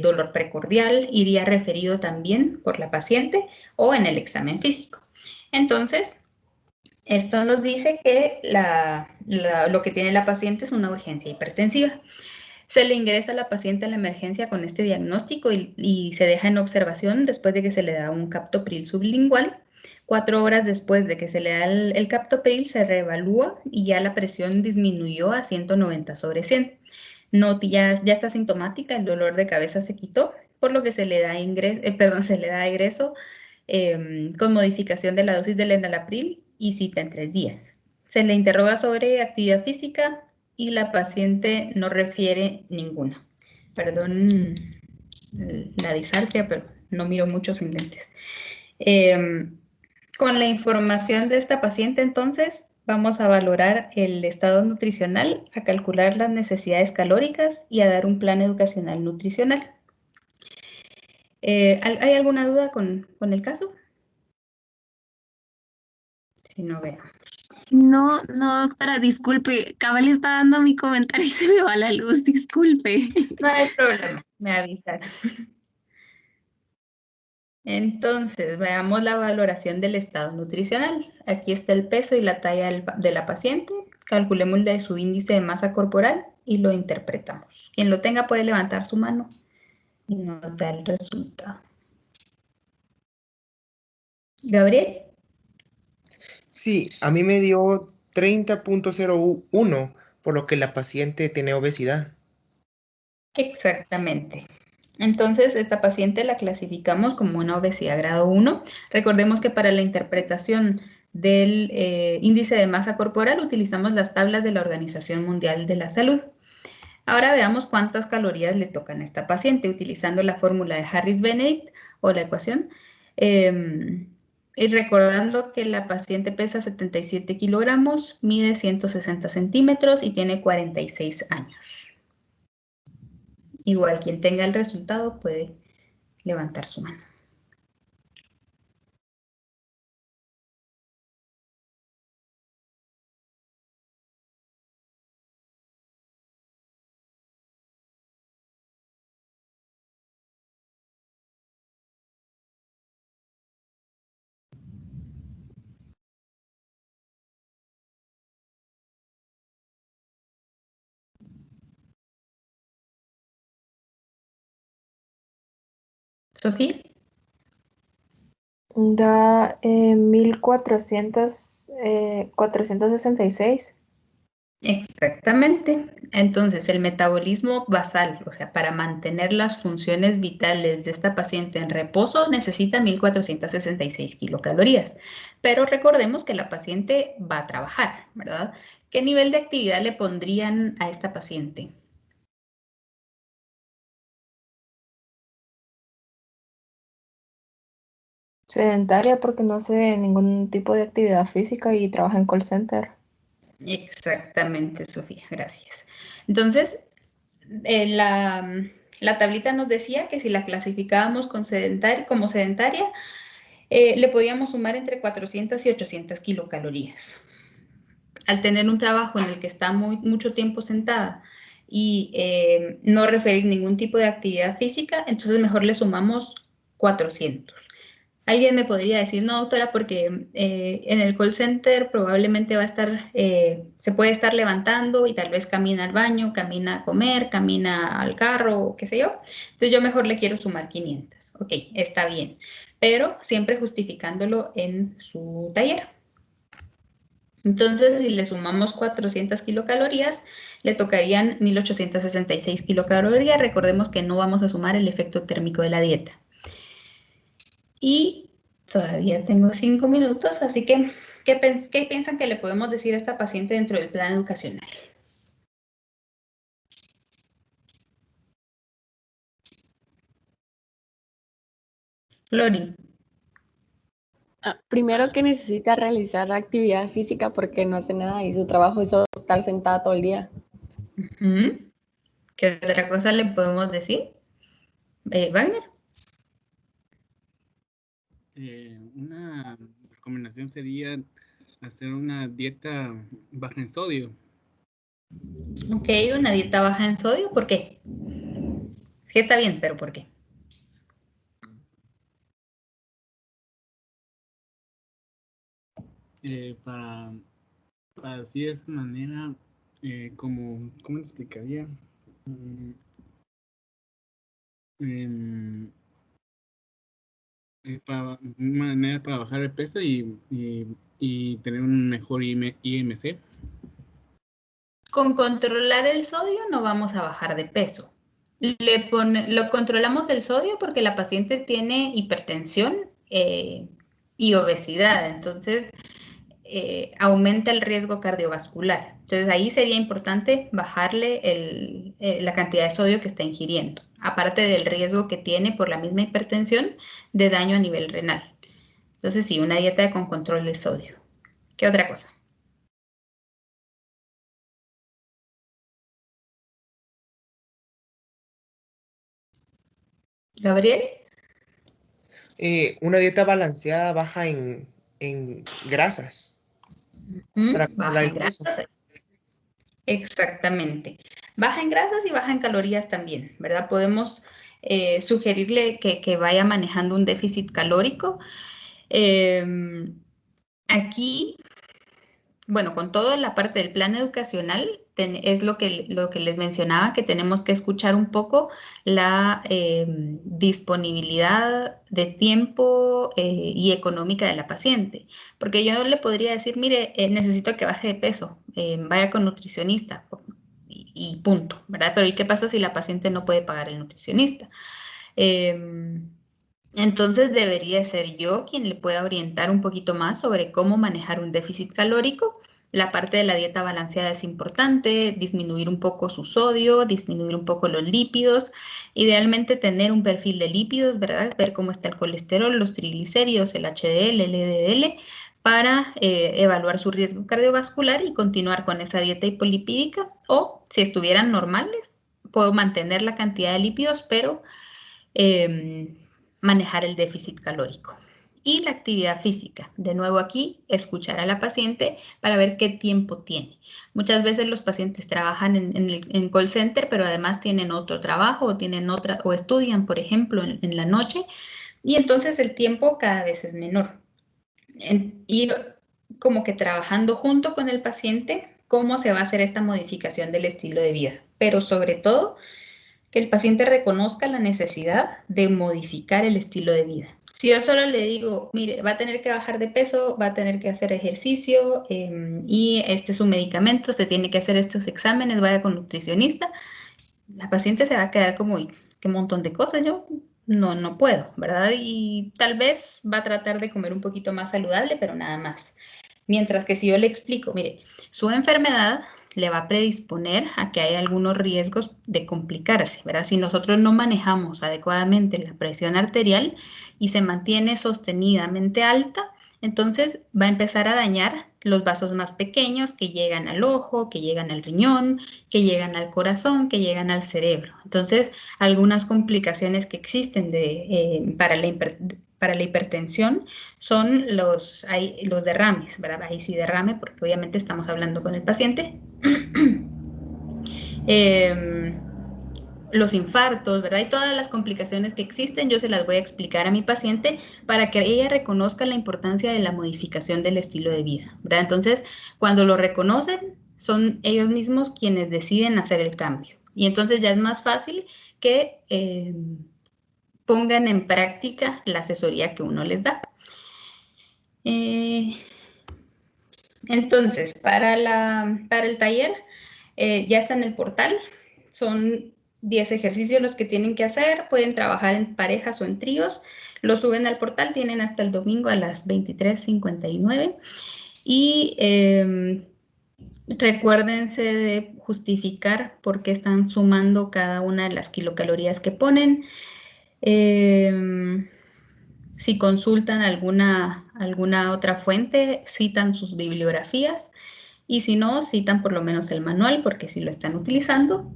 dolor precordial, iría referido también por la paciente o en el examen físico. Entonces, esto nos dice que lo que tiene la paciente es una urgencia hipertensiva. Se le ingresa a la paciente a la emergencia con este diagnóstico y se deja en observación después de que se le da un captopril sublingual. 4 horas después de que se le da el captopril, se reevalúa y ya la presión disminuyó a 190/100. No, ya está sintomática, el dolor de cabeza se quitó, por lo que se le da egreso con modificación de la dosis del enalapril y cita en 3 días. Se le interroga sobre actividad física y la paciente no refiere ninguna. Perdón la disartria, pero no miro mucho sin lentes. Con la información de esta paciente, entonces, vamos a valorar el estado nutricional, a calcular las necesidades calóricas y a dar un plan educacional nutricional. ¿Hay alguna duda con el caso? Si no, veamos. No, doctora, disculpe, cabal está dando mi comentario y se me va la luz, disculpe. No hay problema, me avisan. Entonces, veamos la valoración del estado nutricional. Aquí está el peso y la talla de la paciente. Calculemos su índice de masa corporal y lo interpretamos. Quien lo tenga puede levantar su mano y nos da el resultado. Gabriel. Sí, a mí me dio 30.01, por lo que la paciente tiene obesidad. Exactamente. Entonces, esta paciente la clasificamos como una obesidad grado 1. Recordemos que para la interpretación del índice de masa corporal utilizamos las tablas de la Organización Mundial de la Salud. Ahora veamos cuántas calorías le tocan a esta paciente utilizando la fórmula de Harris-Benedict o la ecuación. Y recordando que la paciente pesa 77 kilogramos, mide 160 centímetros y tiene 46 años. Igual, quien tenga el resultado puede levantar su mano. Sofía. Da 1466. Exactamente. Entonces, el metabolismo basal, o sea, para mantener las funciones vitales de esta paciente en reposo, necesita 1466 kilocalorías. Pero recordemos que la paciente va a trabajar, ¿verdad? ¿Qué nivel de actividad le pondrían a esta paciente? Sedentaria porque no hace ningún tipo de actividad física y trabaja en call center. Exactamente, Sofía, gracias. Entonces, la tablita nos decía que si la clasificábamos como sedentaria, le podíamos sumar entre 400 y 800 kilocalorías. Al tener un trabajo en el que está mucho tiempo sentada y no referir ningún tipo de actividad física, entonces mejor le sumamos 400. Alguien me podría decir, no, doctora, porque en el call center probablemente va a estar, se puede estar levantando y tal vez camina al baño, camina a comer, camina al carro, qué sé yo. Entonces yo mejor le quiero sumar 500. Ok, está bien, pero siempre justificándolo en su taller. Entonces, si le sumamos 400 kilocalorías, le tocarían 1866 kilocalorías. Recordemos que no vamos a sumar el efecto térmico de la dieta. Y todavía tengo 5 minutos, así que, ¿qué piensan que le podemos decir a esta paciente dentro del plan educacional? Flori. Primero que necesita realizar actividad física porque no hace nada y su trabajo es solo estar sentada todo el día. ¿Qué otra cosa le podemos decir? Wagner. Una recomendación sería hacer una dieta baja en sodio. Ok, una dieta baja en sodio, ¿por qué? Sí está bien, pero ¿por qué? Para así de esa manera, ¿cómo le explicaría? Para una manera para bajar el peso y tener un mejor IMC. Con controlar el sodio no vamos a bajar de peso. Lo controlamos el sodio porque la paciente tiene hipertensión y obesidad, entonces aumenta el riesgo cardiovascular. Entonces ahí sería importante bajarle la cantidad de sodio que está ingiriendo, aparte del riesgo que tiene por la misma hipertensión de daño a nivel renal. Entonces sí, una dieta con control de sodio. ¿Qué otra cosa? Gabriel. Una dieta balanceada baja en grasas. Para Baja controlar en el peso. grasas. Exactamente. Baja en grasas y baja en calorías también, ¿verdad? Podemos sugerirle que vaya manejando un déficit calórico. Aquí, bueno, con toda la parte del plan educacional, es lo que les mencionaba, que tenemos que escuchar un poco la disponibilidad de tiempo y económica de la paciente. Porque yo le podría decir, mire, necesito que baje de peso, vaya con nutricionista y punto, ¿verdad? Pero ¿y qué pasa si la paciente no puede pagar el nutricionista? Entonces debería ser yo quien le pueda orientar un poquito más sobre cómo manejar un déficit calórico. La parte de la dieta balanceada es importante, disminuir un poco su sodio, disminuir un poco los lípidos, idealmente tener un perfil de lípidos, ¿verdad? Ver cómo está el colesterol, los triglicéridos, el HDL, el LDL, para evaluar su riesgo cardiovascular y continuar con esa dieta hipolipídica. O si estuvieran normales, puedo mantener la cantidad de lípidos, pero manejar el déficit calórico. Y la actividad física. De nuevo aquí, escuchar a la paciente para ver qué tiempo tiene. Muchas veces los pacientes trabajan en call center, pero además tienen otro trabajo o estudian, por ejemplo, en la noche. Y entonces el tiempo cada vez es menor. Ir como que trabajando junto con el paciente cómo se va a hacer esta modificación del estilo de vida. Pero sobre todo, que el paciente reconozca la necesidad de modificar el estilo de vida. Si yo solo le digo, mire, va a tener que bajar de peso, va a tener que hacer ejercicio y este es su medicamento, usted tiene que hacer estos exámenes, vaya con nutricionista, la paciente se va a quedar como, qué montón de cosas, yo no puedo, ¿verdad? Y tal vez va a tratar de comer un poquito más saludable, pero nada más. Mientras que si yo le explico, mire, su enfermedad le va a predisponer a que hay algunos riesgos de complicarse, ¿verdad? Si nosotros no manejamos adecuadamente la presión arterial y se mantiene sostenidamente alta, entonces va a empezar a dañar los vasos más pequeños que llegan al ojo, que llegan al riñón, que llegan al corazón, que llegan al cerebro. Entonces, algunas complicaciones que existen para la hipertensión son los derrames, ¿verdad? Ahí sí derrame, porque obviamente estamos hablando con el paciente. los infartos, ¿verdad? Y todas las complicaciones que existen, yo se las voy a explicar a mi paciente para que ella reconozca la importancia de la modificación del estilo de vida, ¿verdad? Entonces, cuando lo reconocen, son ellos mismos quienes deciden hacer el cambio. Y entonces ya es más fácil que pongan en práctica la asesoría que uno les da. Entonces, para el taller, ya está en el portal. Son 10 ejercicios los que tienen que hacer. Pueden trabajar en parejas o en tríos. Lo suben al portal. Tienen hasta el domingo a las 23:59. Y recuérdense de justificar por qué están sumando cada una de las kilocalorías que ponen. Si consultan alguna otra fuente, citan sus bibliografías y si no, citan por lo menos el manual porque sí lo están utilizando.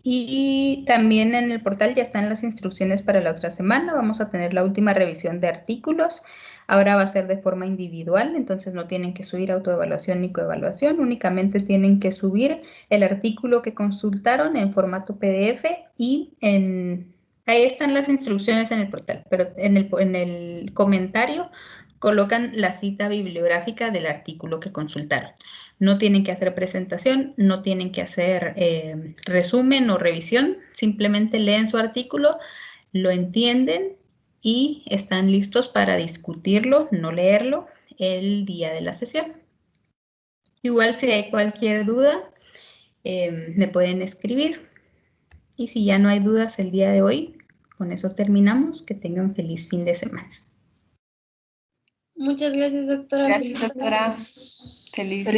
Y también en el portal ya están las instrucciones para la otra semana. Vamos a tener la última revisión de artículos. Ahora va a ser de forma individual, entonces no tienen que subir autoevaluación ni coevaluación, únicamente tienen que subir el artículo que consultaron en formato PDF y ahí están las instrucciones en el portal, pero en el comentario colocan la cita bibliográfica del artículo que consultaron. No tienen que hacer presentación, no tienen que hacer resumen o revisión, simplemente leen su artículo, lo entienden y están listos para discutirlo, no leerlo, el día de la sesión. Igual si hay cualquier duda, me pueden escribir. Y si ya no hay dudas el día de hoy, con eso terminamos. Que tengan feliz fin de semana. Muchas gracias, doctora. Gracias, doctora. Feliz día.